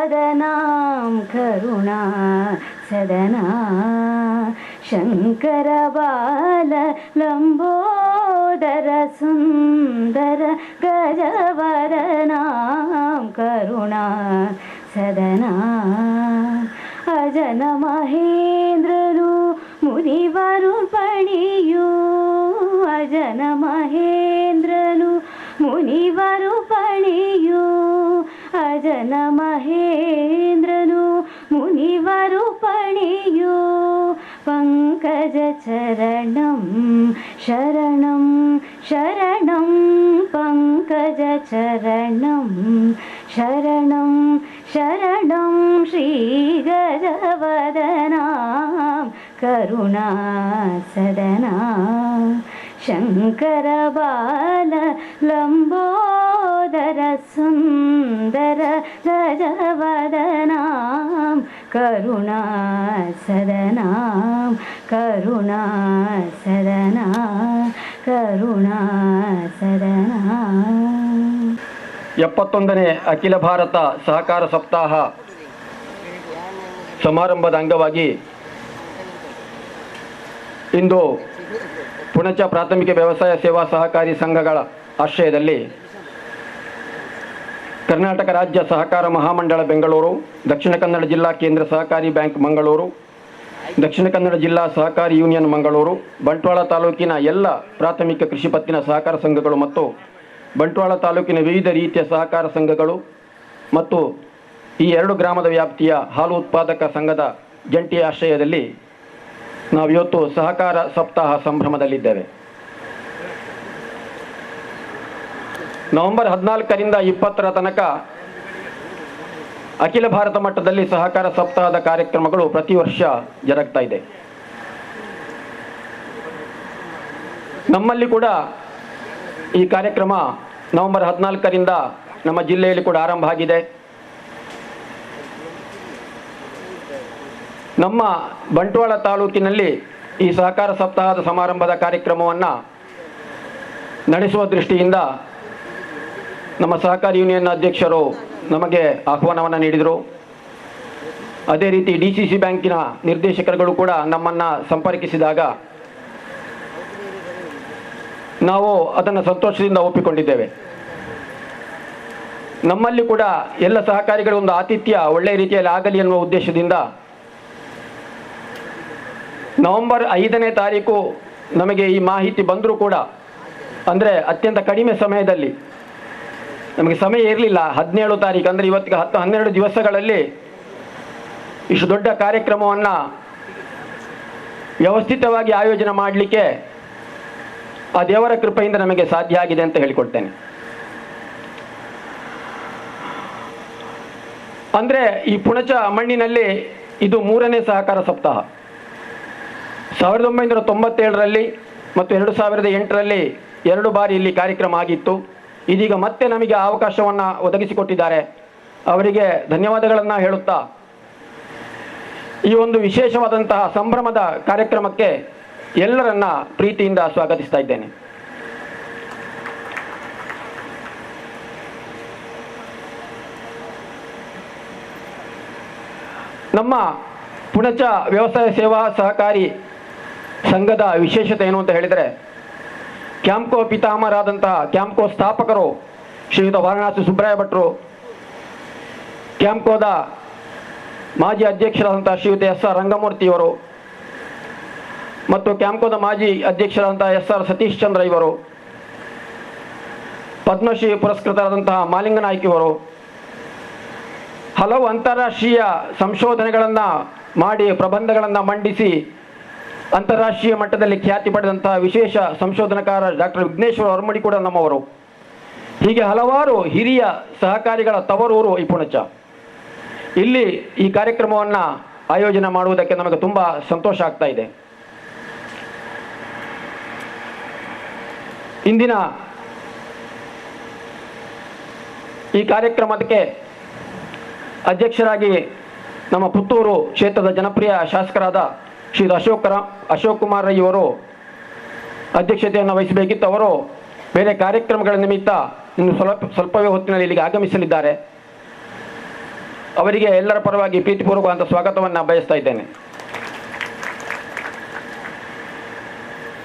वदनां करुणा सदना शंकर बाल लंबोदर सुंदर गजवदनां करुणा सदना अजन महेंद्रनु मुनिवरु पणियु अजन महेंद्रनु मुनिवरु पणियु अजन महेंद्रनु मुनिवरु पणियु पंकज चरणं शरणं शरणं पंकज चरणं शरणं शरणं श्री गजवदनां करुणा सदना शंकर बाल लंबोदर सुंदर गजवदनां करुणा सदना करुणा सदना करुणा सदना 71ನೇ ಅಖಿಲ ಭಾರತ ಸಹಕಾರ ಸಪ್ತಾಹ ಸಮಾರಂಭದ ಅಂಗವಾಗಿ ಇಂದು ಪುಣಚ ಪ್ರಾಥಮಿಕ ವ್ಯವಸಾಯ ಸೇವಾ ಸಹಕಾರಿ ಸಂಘಗಳ ಆಶ್ರಯದಲ್ಲಿ ಕರ್ನಾಟಕ ರಾಜ್ಯ ಸಹಕಾರ ಮಹಾಮಂಡಳ ಬೆಂಗಳೂರು, ದಕ್ಷಿಣ ಕನ್ನಡ ಜಿಲ್ಲಾ ಕೇಂದ್ರ ಸಹಕಾರಿ ಬ್ಯಾಂಕ್ ಮಂಗಳೂರು, ದಕ್ಷಿಣ ಕನ್ನಡ ಜಿಲ್ಲಾ ಸಹಕಾರಿ ಯೂನಿಯನ್ ಮಂಗಳೂರು, ಬಂಟ್ವಾಳ ತಾಲೂಕಿನ ಎಲ್ಲ ಪ್ರಾಥಮಿಕ ಕೃಷಿ ಪತ್ತಿನ ಸಹಕಾರ ಸಂಘಗಳು ಮತ್ತು ಬಂಟ್ವಾಳ ತಾಲೂಕಿನ ವಿವಿಧ ರೀತಿಯ ಸಹಕಾರ ಸಂಘಗಳು ಮತ್ತು ಈ 2 ಗ್ರಾಮದ ವ್ಯಾಪ್ತಿಯ ಹಾಲು ಉತ್ಪಾದಕ ಸಂಘದ ಜಂಟಿ ಆಶ್ರಯದಲ್ಲಿ ನಾವಿವತ್ತು ಸಹಕಾರ ಸಪ್ತಾಹ ಸಂಭ್ರಮದಲ್ಲಿದ್ದೇವೆ. ನವೆಂಬರ್ 14ರಿಂದ 20ರ ತನಕ ಅಖಿಲ ಭಾರತ ಮಟ್ಟದಲ್ಲಿ ಸಹಕಾರ ಸಪ್ತಾಹದ ಕಾರ್ಯಕ್ರಮಗಳು ಪ್ರತಿ ವರ್ಷ ಜರುಗ್ತಾ ಇದೆ. ನಮ್ಮಲ್ಲಿ ಕೂಡ ಈ ಕಾರ್ಯಕ್ರಮ ನವೆಂಬರ್ 14ರಿಂದ ನಮ್ಮ ಜಿಲ್ಲೆಯಲ್ಲಿ ಕೂಡ ಆರಂಭ ಆಗಿದೆ. ನಮ್ಮ ಬಂಟ್ವಾಳ ತಾಲೂಕಿನಲ್ಲಿ ಈ ಸಹಕಾರ ಸಪ್ತಾಹದ ಸಮಾರಂಭದ ಕಾರ್ಯಕ್ರಮವನ್ನು ನಡೆಸುವ ದೃಷ್ಟಿಯಿಂದ ನಮ್ಮ ಸಹಕಾರಿ ಯೂನಿಯನ್ ಅಧ್ಯಕ್ಷರು ನಮಗೆ ಆಹ್ವಾನವನ್ನು ನೀಡಿದರು. ಅದೇ ರೀತಿ DCC ಬ್ಯಾಂಕಿನ ನಿರ್ದೇಶಕರುಗಳು ಕೂಡ ನಮ್ಮನ್ನು ಸಂಪರ್ಕಿಸಿದಾಗ ನಾವು ಅದನ್ನು ಸಂತೋಷದಿಂದ ಒಪ್ಪಿಕೊಂಡಿದ್ದೇವೆ. ನಮ್ಮಲ್ಲಿ ಕೂಡ ಎಲ್ಲ ಸಹಕಾರಿಗಳ ಒಂದು ಆತಿಥ್ಯ ಒಳ್ಳೆಯ ರೀತಿಯಲ್ಲಿ ಆಗಲಿ ಎನ್ನುವ ಉದ್ದೇಶದಿಂದ ನವೆಂಬರ್ 5ನೇ ತಾರೀಕು ನಮಗೆ ಈ ಮಾಹಿತಿ ಬಂದರೂ ಕೂಡ, ಅಂದರೆ ಅತ್ಯಂತ ಕಡಿಮೆ ಸಮಯದಲ್ಲಿ, ನಮಗೆ ಸಮಯ ಇರಲಿಲ್ಲ. 17 ತಾರೀಕು ಅಂದರೆ ಇವತ್ತಿಗೆ 10-12 ದಿವಸಗಳಲ್ಲಿ ಇಷ್ಟು ದೊಡ್ಡ ಕಾರ್ಯಕ್ರಮವನ್ನು ವ್ಯವಸ್ಥಿತವಾಗಿ ಆಯೋಜನೆ ಮಾಡಲಿಕ್ಕೆ ಆ ದೇವರ ಕೃಪೆಯಿಂದ ನಮಗೆ ಸಾಧ್ಯ ಆಗಿದೆ ಅಂತ ಹೇಳಿಕೊಡ್ತೇನೆ. ಅಂದರೆ ಈ ಪುಣಚ ಮಣ್ಣಿನಲ್ಲಿ ಇದು 3ನೇ ಸಹಕಾರ ಸಪ್ತಾಹ. 1997ರಲ್ಲಿ ಮತ್ತು 2008ರಲ್ಲಿ 2 ಬಾರಿ ಇಲ್ಲಿ ಕಾರ್ಯಕ್ರಮ ಆಗಿತ್ತು. ಇದೀಗ ಮತ್ತೆ ನಮಗೆ ಅವಕಾಶವನ್ನು ಒದಗಿಸಿಕೊಟ್ಟಿದ್ದಾರೆ. ಅವರಿಗೆ ಧನ್ಯವಾದಗಳನ್ನು ಹೇಳುತ್ತಾ ಈ ಒಂದು ವಿಶೇಷವಾದಂತಹ ಸಂಭ್ರಮದ ಕಾರ್ಯಕ್ರಮಕ್ಕೆ ಎಲ್ಲರನ್ನ ಪ್ರೀತಿಯಿಂದ ಸ್ವಾಗತಿಸ್ತಾ ಇದ್ದೇನೆ. ನಮ್ಮ ಪುಣಚ ವ್ಯವಸಾಯ ಸೇವಾ ಸಹಕಾರಿ ಸಂಘದ ವಿಶೇಷತೆ ಏನು ಅಂತ ಹೇಳಿದರೆ, ಕ್ಯಾಂಪ್ಕೋ ಪಿತಾಮಹರಾದಂತಹ ಕ್ಯಾಂಪ್ಕೋ ಸ್ಥಾಪಕರು ಶ್ರೀಯುತ ವಾರಣಾಸಿ ಸುಬ್ರಾಯ ಭಟ್ರು, ಕ್ಯಾಂಪ್ಕೋದ ಮಾಜಿ ಅಧ್ಯಕ್ಷರಾದಂತಹ ಶ್ರೀಯುತ SR ರಂಗಮೂರ್ತಿಯವರು ಮತ್ತು ಕ್ಯಾಂಪ್ಕೋದ ಮಾಜಿ ಅಧ್ಯಕ್ಷರಾದಂತಹ SR ಸತೀಶ್ ಚಂದ್ರ ಇವರು, ಪದ್ಮಶ್ರೀ ಪುರಸ್ಕೃತರಾದಂತಹ ಮಾಲಿಂಗನಾಯ್ಕಿಯವರು ಹಲವು ಅಂತಾರಾಷ್ಟ್ರೀಯ ಸಂಶೋಧನೆಗಳನ್ನು ಮಾಡಿ ಪ್ರಬಂಧಗಳನ್ನು ಮಂಡಿಸಿ ಅಂತಾರಾಷ್ಟ್ರೀಯ ಮಟ್ಟದಲ್ಲಿ ಖ್ಯಾತಿ ಪಡೆದಂತಹ ವಿಶೇಷ ಸಂಶೋಧನಕಾರ ಡಾಕ್ಟರ್ ವಿಘ್ನೇಶ್ವರ ವರ್ಮಡಿ ಕೂಡ ನಮ್ಮವರು. ಹೀಗೆ ಹಲವಾರು ಹಿರಿಯ ಸಹಕಾರಿಗಳ ತವರೂರು ಈ ಪುಣಚ. ಇಲ್ಲಿ ಈ ಕಾರ್ಯಕ್ರಮವನ್ನು ಆಯೋಜನೆ ಮಾಡುವುದಕ್ಕೆ ನಮಗೆ ತುಂಬ ಸಂತೋಷ ಆಗ್ತಾ ಇದೆ. ಇಂದಿನ ಈ ಕಾರ್ಯಕ್ರಮಕ್ಕೆ ಅಧ್ಯಕ್ಷರಾಗಿ ನಮ್ಮ ಪುತ್ತೂರು ಕ್ಷೇತ್ರದ ಜನಪ್ರಿಯ ಶಾಸಕರಾದ ಶ್ರೀ ಅಶೋಕ್ ಕುಮಾರ್ ರೈ ಅವರು ಅಧ್ಯಕ್ಷತೆಯನ್ನು ವಹಿಸಬೇಕಿತ್ತು. ಅವರು ಬೇರೆ ಕಾರ್ಯಕ್ರಮಗಳ ನಿಮಿತ್ತ ಇನ್ನು ಸ್ವಲ್ಪವೇ ಹೊತ್ತಿನಲ್ಲಿ ಇಲ್ಲಿಗೆ ಆಗಮಿಸಲಿದ್ದಾರೆ. ಅವರಿಗೆ ಎಲ್ಲರ ಪರವಾಗಿ ಪ್ರೀತಿಪೂರ್ವಕವಾದ ಸ್ವಾಗತವನ್ನು ಬಯಸ್ತಾ ಇದ್ದೇನೆ.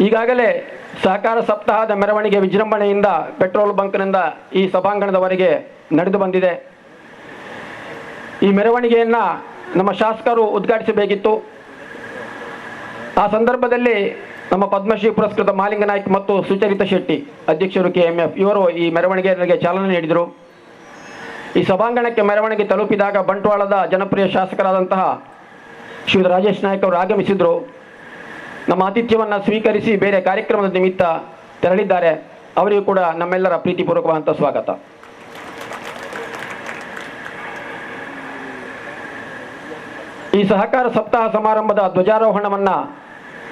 ಈಗಾಗಲೇ ಸಹಕಾರ ಸಪ್ತಾಹದ ಮೆರವಣಿಗೆ ವಿಜೃಂಭಣೆಯಿಂದ ಪೆಟ್ರೋಲ್ ಬಂಕ್ನಿಂದ ಈ ಸಭಾಂಗಣದವರೆಗೆ ನಡೆದು ಬಂದಿದೆ. ಈ ಮೆರವಣಿಗೆಯನ್ನು ನಮ್ಮ ಶಾಸಕರು ಉದ್ಘಾಟಿಸಬೇಕಿತ್ತು. ಆ ಸಂದರ್ಭದಲ್ಲಿ ನಮ್ಮ ಪದ್ಮಶ್ರೀ ಪುರಸ್ಕೃತ ಮಾಲಿಂಗನಾಯ್ಕ್ ಮತ್ತು ಸುಚರಿತಾ ಶೆಟ್ಟಿ ಅಧ್ಯಕ್ಷರು KMF ಇವರು ಈ ಮೆರವಣಿಗೆಗೆ ಚಾಲನೆ ನೀಡಿದರು. ಈ ಸಭಾಂಗಣಕ್ಕೆ ಮೆರವಣಿಗೆ ತಲುಪಿದಾಗ ಬಂಟ್ವಾಳದ ಜನಪ್ರಿಯ ಶಾಸಕರಾದಂತಹ ಶ್ರೀ ರಾಜೇಶ್ ನಾಯ್ಕ್ ಅವರು ಆಗಮಿಸಿದರು. ನಮ್ಮ ಆತಿಥ್ಯವನ್ನು ಸ್ವೀಕರಿಸಿ ಬೇರೆ ಕಾರ್ಯಕ್ರಮದ ನಿಮಿತ್ತ ತೆರಳಿದ್ದಾರೆ. ಅವರಿಗೂ ಕೂಡ ನಮ್ಮೆಲ್ಲರ ಪ್ರೀತಿಪೂರ್ವಕವಾದಂಥ ಸ್ವಾಗತ. ಈ ಸಹಕಾರ ಸಪ್ತಾಹ ಸಮಾರಂಭದ ಧ್ವಜಾರೋಹಣವನ್ನು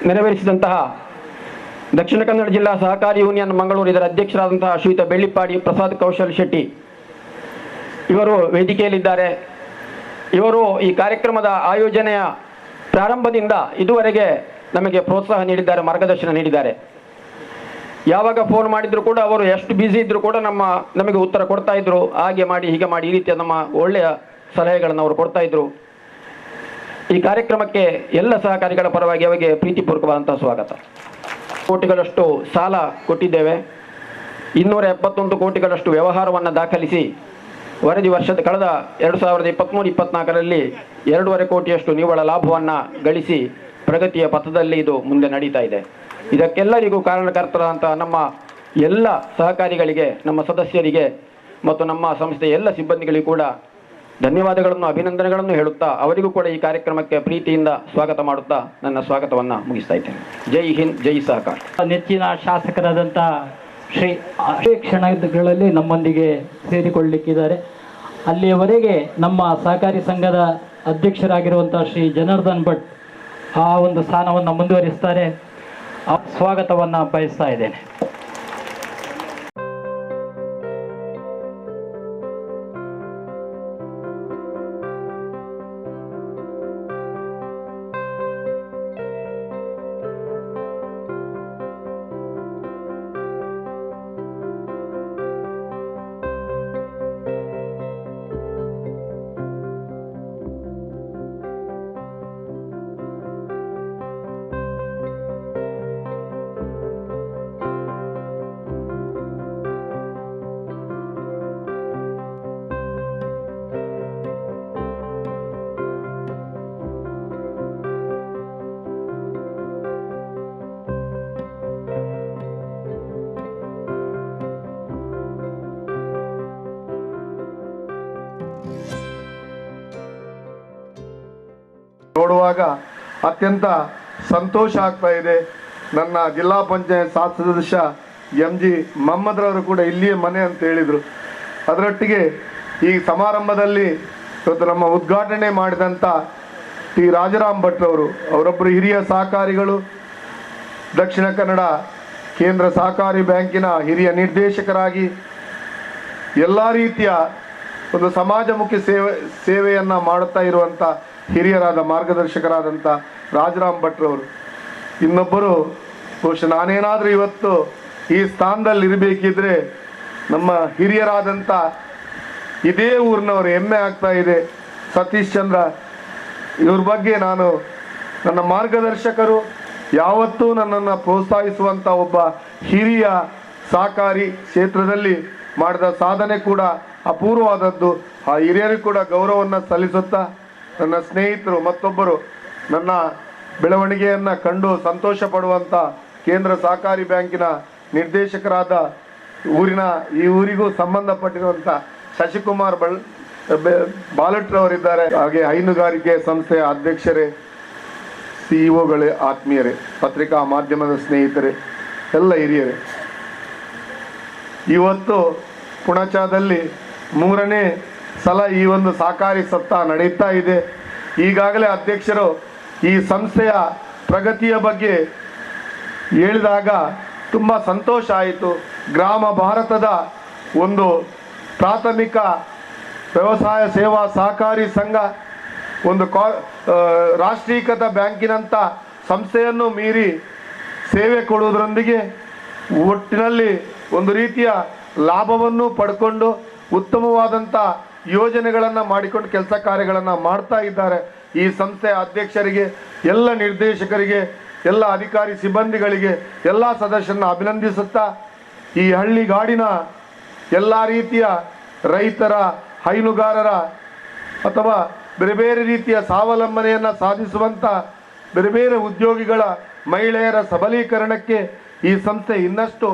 ನೆರವೇರಿಸಿದಂತಹ ದಕ್ಷಿಣ ಕನ್ನಡ ಜಿಲ್ಲಾ ಸಹಕಾರಿ ಯೂನಿಯನ್ ಮಂಗಳೂರು ಇದರ ಅಧ್ಯಕ್ಷರಾದಂತಹ ಶ್ರೀಯುತ ಬೆಳ್ಳಿಪ್ಪಾಡಿ ಪ್ರಸಾದ್ ಕೌಶಲ್ ಶೆಟ್ಟಿ ಇವರು ವೇದಿಕೆಯಲ್ಲಿದ್ದಾರೆ. ಇವರು ಈ ಕಾರ್ಯಕ್ರಮದ ಆಯೋಜನೆಯ ಪ್ರಾರಂಭದಿಂದ ಇದುವರೆಗೆ ನಮಗೆ ಪ್ರೋತ್ಸಾಹ ನೀಡಿದ್ದಾರೆ, ಮಾರ್ಗದರ್ಶನ ನೀಡಿದ್ದಾರೆ. ಯಾವಾಗ ಫೋನ್ ಮಾಡಿದ್ರು ಕೂಡ ಅವರು ಎಷ್ಟು ಬ್ಯುಸಿ ಇದ್ದರೂ ಕೂಡ ನಮಗೆ ಉತ್ತರ ಕೊಡ್ತಾ ಇದ್ರು. ಹಾಗೆ ಮಾಡಿ ಹೀಗೆ ಮಾಡಿ ಈ ರೀತಿಯ ನಮ್ಮ ಒಳ್ಳೆಯ ಸಲಹೆಗಳನ್ನು ಅವರು ಕೊಡ್ತಾ ಇದ್ರು. ಈ ಕಾರ್ಯಕ್ರಮಕ್ಕೆ ಎಲ್ಲ ಸಹಕಾರಿಗಳ ಪರವಾಗಿ ಅವರಿಗೆ ಪ್ರೀತಿಪೂರ್ವಕವಾದಂತಹ ಸ್ವಾಗತ. ಕೋಟಿಗಳಷ್ಟು ಸಾಲ ಕೊಟ್ಟಿದ್ದೇವೆ. 271 ಕೋಟಿಗಳಷ್ಟು ವ್ಯವಹಾರವನ್ನು ದಾಖಲಿಸಿ ವರದಿ ಕಳೆದ 2023-24ರಲ್ಲಿ 2.5 ಕೋಟಿಯಷ್ಟು ನಿವ್ವಳ ಲಾಭವನ್ನು ಗಳಿಸಿ ಪ್ರಗತಿಯ ಪಥದಲ್ಲಿ ಇದು ಮುಂದೆ ನಡೀತಾ ಇದೆ. ಇದಕ್ಕೆಲ್ಲರಿಗೂ ಕಾರಣಕರ್ತರಾದಂತಹ ನಮ್ಮ ಎಲ್ಲ ಸಹಕಾರಿಗಳಿಗೆ, ನಮ್ಮ ಸದಸ್ಯರಿಗೆ ಮತ್ತು ನಮ್ಮ ಸಂಸ್ಥೆಯ ಎಲ್ಲ ಸಿಬ್ಬಂದಿಗಳಿಗೂ ಕೂಡ ಧನ್ಯವಾದಗಳನ್ನು, ಅಭಿನಂದನೆಗಳನ್ನು ಹೇಳುತ್ತಾ ಅವರಿಗೂ ಕೂಡ ಈ ಕಾರ್ಯಕ್ರಮಕ್ಕೆ ಪ್ರೀತಿಯಿಂದ ಸ್ವಾಗತ ಮಾಡುತ್ತಾ ನನ್ನ ಸ್ವಾಗತವನ್ನು ಮುಗಿಸ್ತಾ ಇದ್ದೇನೆ. ಜೈ ಹಿಂದ್, ಜೈ ಸಹಕಾರ. ನೆಚ್ಚಿನ ಶಾಸಕರಾದಂಥ ಶ್ರೀ ಕ್ಷಣಗಳಲ್ಲಿ ನಮ್ಮೊಂದಿಗೆ ಸೇರಿಕೊಳ್ಳಲಿಕ್ಕಿದ್ದಾರೆ. ಅಲ್ಲಿಯವರೆಗೆ ನಮ್ಮ ಸಹಕಾರಿ ಸಂಘದ ಅಧ್ಯಕ್ಷರಾಗಿರುವಂಥ ಶ್ರೀ ಜನಾರ್ದನ್ ಭಟ್ ಆ ಒಂದು ಸ್ಥಾನವನ್ನು ಮುಂದುವರಿಸ್ತಾರೆ. ಸ್ವಾಗತವನ್ನು ಬಯಸ್ತಾ ಇದ್ದೇನೆ. ನೋಡುವಾಗ ಅತ್ಯಂತ ಸಂತೋಷ ಆಗ್ತಾ ಇದೆ. ನನ್ನ ಜಿಲ್ಲಾ ಪಂಚಾಯತ್ ಸದಸ್ಯ MG ಮೊಹಮ್ಮದ್ರವರು ಕೂಡ ಇಲ್ಲಿಯೇ ಮನೆ ಅಂತ ಹೇಳಿದರು. ಅದರೊಟ್ಟಿಗೆ ಈ ಸಮಾರಂಭದಲ್ಲಿ ಇವತ್ತು ನಮ್ಮ ಉದ್ಘಾಟನೆ ಮಾಡಿದಂಥ T ರಾಜರಾಮ್ ಭಟ್ರವರು, ಅವರೊಬ್ಬರು ಹಿರಿಯ ಸಹಕಾರಿಗಳು, ದಕ್ಷಿಣ ಕನ್ನಡ ಕೇಂದ್ರ ಸಹಕಾರಿ ಬ್ಯಾಂಕಿನ ಹಿರಿಯ ನಿರ್ದೇಶಕರಾಗಿ ಎಲ್ಲ ರೀತಿಯ ಒಂದು ಸಮಾಜಮುಖಿ ಸೇವೆಯನ್ನು ಮಾಡುತ್ತಾ ಇರುವಂಥ ಹಿರಿಯರಾದ ಮಾರ್ಗದರ್ಶಕರಾದಂಥ ರಾಜರಾಮ್ ಭಟ್ರವರು. ಇನ್ನೊಬ್ಬರು ಬಹುಶಃ ನಾನೇನಾದರೂ ಇವತ್ತು ಈ ಸ್ಥಾನದಲ್ಲಿ ಇರಬೇಕಿದ್ರೆ ನಮ್ಮ ಹಿರಿಯರಾದಂಥ ಇದೇ ಊರಿನವರು, ಹೆಮ್ಮೆ ಆಗ್ತಾ ಇದೆ, ಸತೀಶ್ ಚಂದ್ರ. ಇವ್ರ ಬಗ್ಗೆ ನಾನು, ನನ್ನ ಮಾರ್ಗದರ್ಶಕರು, ಯಾವತ್ತೂ ನನ್ನನ್ನು ಪ್ರೋತ್ಸಾಹಿಸುವಂಥ ಒಬ್ಬ ಹಿರಿಯ ಸಹಕಾರಿ ಕ್ಷೇತ್ರದಲ್ಲಿ ಮಾಡಿದ ಸಾಧನೆ ಕೂಡ ಅಪೂರ್ವವಾದದ್ದು. ಆ ಹಿರಿಯರಿಗೂ ಕೂಡ ಗೌರವವನ್ನು ಸಲ್ಲಿಸುತ್ತಾ, ನನ್ನ ಸ್ನೇಹಿತರು ಮತ್ತೊಬ್ಬರು ನನ್ನ ಬೆಳವಣಿಗೆಯನ್ನು ಕಂಡು ಸಂತೋಷ ಪಡುವಂಥ ಕೇಂದ್ರ ಸಹಕಾರಿ ಬ್ಯಾಂಕಿನ ನಿರ್ದೇಶಕರಾದ ಈ ಊರಿಗೂ ಸಂಬಂಧಪಟ್ಟಿರುವಂಥ ಶಶಿಕುಮಾರ್ ಬಾಲಟ್ರವರಿದ್ದಾರೆ. ಹಾಗೆ ಹೈನುಗಾರಿಕೆ ಸಂಸ್ಥೆಯ ಅಧ್ಯಕ್ಷರೇ, CEO ಗಳೇ, ಆತ್ಮೀಯರೇ, ಪತ್ರಿಕಾ ಮಾಧ್ಯಮದ ಸ್ನೇಹಿತರೆ, ಎಲ್ಲ ಹಿರಿಯರೇ, ಇವತ್ತು ಪುಣಚದಲ್ಲಿ 3ನೇ ಸಲ ಈ ಒಂದು ಸಹಕಾರಿ ಸಪ್ತಾಹ ನಡೀತಾ ಇದೆ. ಈಗಾಗಲೇ ಅಧ್ಯಕ್ಷರು ಈ ಸಂಸ್ಥೆಯ ಪ್ರಗತಿಯ ಬಗ್ಗೆ ಹೇಳಿದಾಗ ತುಂಬ ಸಂತೋಷ ಆಯಿತು. ಗ್ರಾಮ ಭಾರತದ ಒಂದು ಪ್ರಾಥಮಿಕ ವ್ಯವಸಾಯ ಸೇವಾ ಸಹಕಾರಿ ಸಂಘ, ಒಂದು ರಾಷ್ಟ್ರೀಕೃತ ಬ್ಯಾಂಕಿನಂಥ ಸಂಸ್ಥೆಯನ್ನು ಮೀರಿ ಸೇವೆ ಕೊಡುವುದರೊಂದಿಗೆ ಒಟ್ಟಿನಲ್ಲಿ ಒಂದು ರೀತಿಯ ಲಾಭವನ್ನು ಪಡ್ಕೊಂಡು ಉತ್ತಮವಾದಂಥ ಯೋಜನೆಗಳನ್ನು ಮಾಡಿಕೊಂಡು ಕೆಲಸ ಕಾರ್ಯಗಳನ್ನು ಮಾಡ್ತಾ ಇದ್ದಾರೆ. ಈ ಸಂಸ್ಥೆಯ ಅಧ್ಯಕ್ಷರಿಗೆ, ಎಲ್ಲ ನಿರ್ದೇಶಕರಿಗೆ, ಎಲ್ಲ ಅಧಿಕಾರಿ ಸಿಬ್ಬಂದಿಗಳಿಗೆ, ಎಲ್ಲ ಸದಸ್ಯರನ್ನ ಅಭಿನಂದಿಸುತ್ತಾ ಈ ಹಳ್ಳಿಗಾಡಿನ ಎಲ್ಲ ರೀತಿಯ ರೈತರ, ಹೈನುಗಾರರ ಅಥವಾ ಬೇರೆ ಬೇರೆ ರೀತಿಯ ಸ್ವಾವಲಂಬನೆಯನ್ನು ಸಾಧಿಸುವಂಥ ಬೇರೆ ಬೇರೆ ಉದ್ಯೋಗಿಗಳ, ಮಹಿಳೆಯರ ಸಬಲೀಕರಣಕ್ಕೆ ಈ ಸಂಸ್ಥೆ ಇನ್ನಷ್ಟು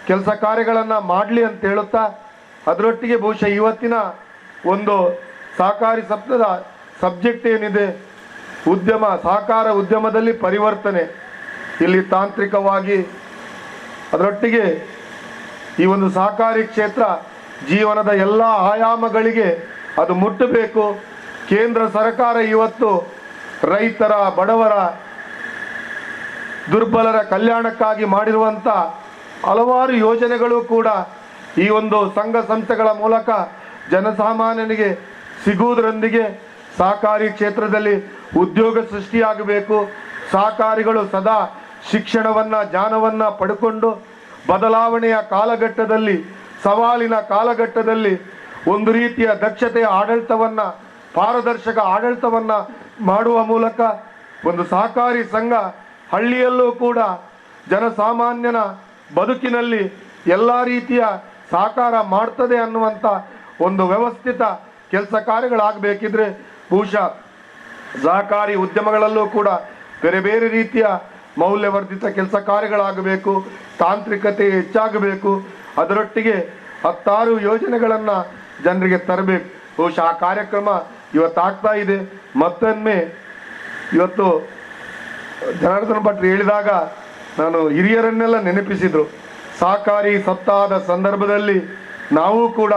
ಕೆಲಸ ಕಾರ್ಯಗಳನ್ನು ಮಾಡಲಿ ಅಂತ ಹೇಳುತ್ತಾ, ಅದರೊಟ್ಟಿಗೆ ಬಹುಶಃ ಇವತ್ತಿನ ಒಂದು ಸಹಕಾರಿ ಸಪ್ತಾಹದ ಸಬ್ಜೆಕ್ಟ್ ಏನಿದೆ, ಉದ್ಯಮ, ಸಹಕಾರ ಉದ್ಯಮದಲ್ಲಿ ಪರಿವರ್ತನೆ. ಇಲ್ಲಿ ತಾಂತ್ರಿಕವಾಗಿ ಅದರೊಟ್ಟಿಗೆ ಈ ಒಂದು ಸಹಕಾರಿ ಕ್ಷೇತ್ರ ಜೀವನದ ಎಲ್ಲ ಆಯಾಮಗಳಿಗೆ ಅದು ಮುಟ್ಟಬೇಕು. ಕೇಂದ್ರ ಸರ್ಕಾರ ಇವತ್ತು ರೈತರ, ಬಡವರ, ದುರ್ಬಲರ ಕಲ್ಯಾಣಕ್ಕಾಗಿ ಮಾಡಿರುವಂಥ ಹಲವಾರು ಯೋಜನೆಗಳು ಕೂಡ ಈ ಒಂದು ಸಂಘ ಸಂಸ್ಥೆಗಳ ಮೂಲಕ ಜನಸಾಮಾನ್ಯನಿಗೆ ಸಿಗುವುದರೊಂದಿಗೆ ಸಹಕಾರಿ ಕ್ಷೇತ್ರದಲ್ಲಿ ಉದ್ಯೋಗ ಸೃಷ್ಟಿಯಾಗಬೇಕು. ಸಹಕಾರಿಗಳು ಸದಾ ಶಿಕ್ಷಣವನ್ನು, ಜ್ಞಾನವನ್ನು ಪಡ್ಕೊಂಡು ಬದಲಾವಣೆಯ ಕಾಲಘಟ್ಟದಲ್ಲಿ, ಸವಾಲಿನ ಕಾಲಘಟ್ಟದಲ್ಲಿ ಒಂದು ರೀತಿಯ ದಕ್ಷತೆಯ ಆಡಳಿತವನ್ನು, ಪಾರದರ್ಶಕ ಆಡಳಿತವನ್ನು ಮಾಡುವ ಮೂಲಕ ಒಂದು ಸಹಕಾರಿ ಸಂಘ ಹಳ್ಳಿಯಲ್ಲೂ ಕೂಡ ಜನಸಾಮಾನ್ಯನ ಬದುಕಿನಲ್ಲಿ ಎಲ್ಲ ರೀತಿಯ ಸಹಕಾರ ಮಾಡ್ತದೆ ಅನ್ನುವಂಥ ಒಂದು ವ್ಯವಸ್ಥಿತ ಕೆಲಸ ಕಾರ್ಯಗಳಾಗಬೇಕಿದ್ರೆ ಬಹುಶಃ ಸಹಕಾರಿ ಉದ್ಯಮಗಳಲ್ಲೂ ಕೂಡ ಬೇರೆ ಬೇರೆ ರೀತಿಯ ಮೌಲ್ಯವರ್ಧಿತ ಕೆಲಸ ಕಾರ್ಯಗಳಾಗಬೇಕು, ತಾಂತ್ರಿಕತೆ ಹೆಚ್ಚಾಗಬೇಕು. ಅದರೊಟ್ಟಿಗೆ 10 ಯೋಜನೆಗಳನ್ನು ಜನರಿಗೆ ತರಬೇಕು. ಬಹುಶಃ ಆ ಕಾರ್ಯಕ್ರಮ ಇವತ್ತಾಗ್ತಾ ಇದೆ. ಮತ್ತೊಮ್ಮೆ ಇವತ್ತು ಜನಾರ್ದನ ಭಟ್ರು ಹೇಳಿದಾಗ ನಾನು ಹಿರಿಯರನ್ನೆಲ್ಲ ನೆನಪಿಸಿದರು. ಸಹಕಾರಿ ಸಪ್ತಾಹದ ಸಂದರ್ಭದಲ್ಲಿ ನಾವು ಕೂಡ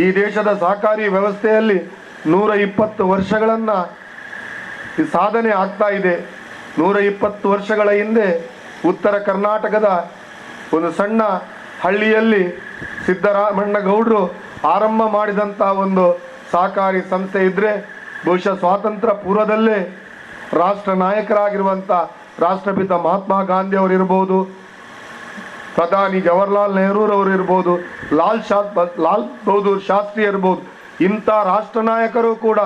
ಈ ದೇಶದ ಸಹಕಾರಿ ವ್ಯವಸ್ಥೆಯಲ್ಲಿ 120 ವರ್ಷಗಳನ್ನು ಸಾಧನೆ ಆಗ್ತಾ ಇದೆ. 120 ವರ್ಷಗಳ ಹಿಂದೆ ಉತ್ತರ ಕರ್ನಾಟಕದ ಒಂದು ಸಣ್ಣ ಹಳ್ಳಿಯಲ್ಲಿ ಸಿದ್ದರಾಮಣ್ಣ ಗೌಡರು ಆರಂಭ ಮಾಡಿದಂಥ ಒಂದು ಸಹಕಾರಿ ಸಂಸ್ಥೆ ಇದ್ದರೆ, ಬಹುಶಃ ಸ್ವಾತಂತ್ರ್ಯ ಪೂರ್ವದಲ್ಲೇ ರಾಷ್ಟ್ರ ನಾಯಕರಾಗಿರುವಂಥ ರಾಷ್ಟ್ರಪಿತ ಮಹಾತ್ಮ ಗಾಂಧಿ ಅವರು ಇರ್ಬೋದು, ಪ್ರಧಾನಿ ಜವಾಹರ್ಲಾಲ್ ನೆಹರೂರವರು ಇರ್ಬೋದು, ಲಾಲ್ ಬಹದ್ದೂರ್ ಶಾಸ್ತ್ರಿ ಇರ್ಬೋದು, ಇಂಥ ರಾಷ್ಟ್ರ ನಾಯಕರು ಕೂಡ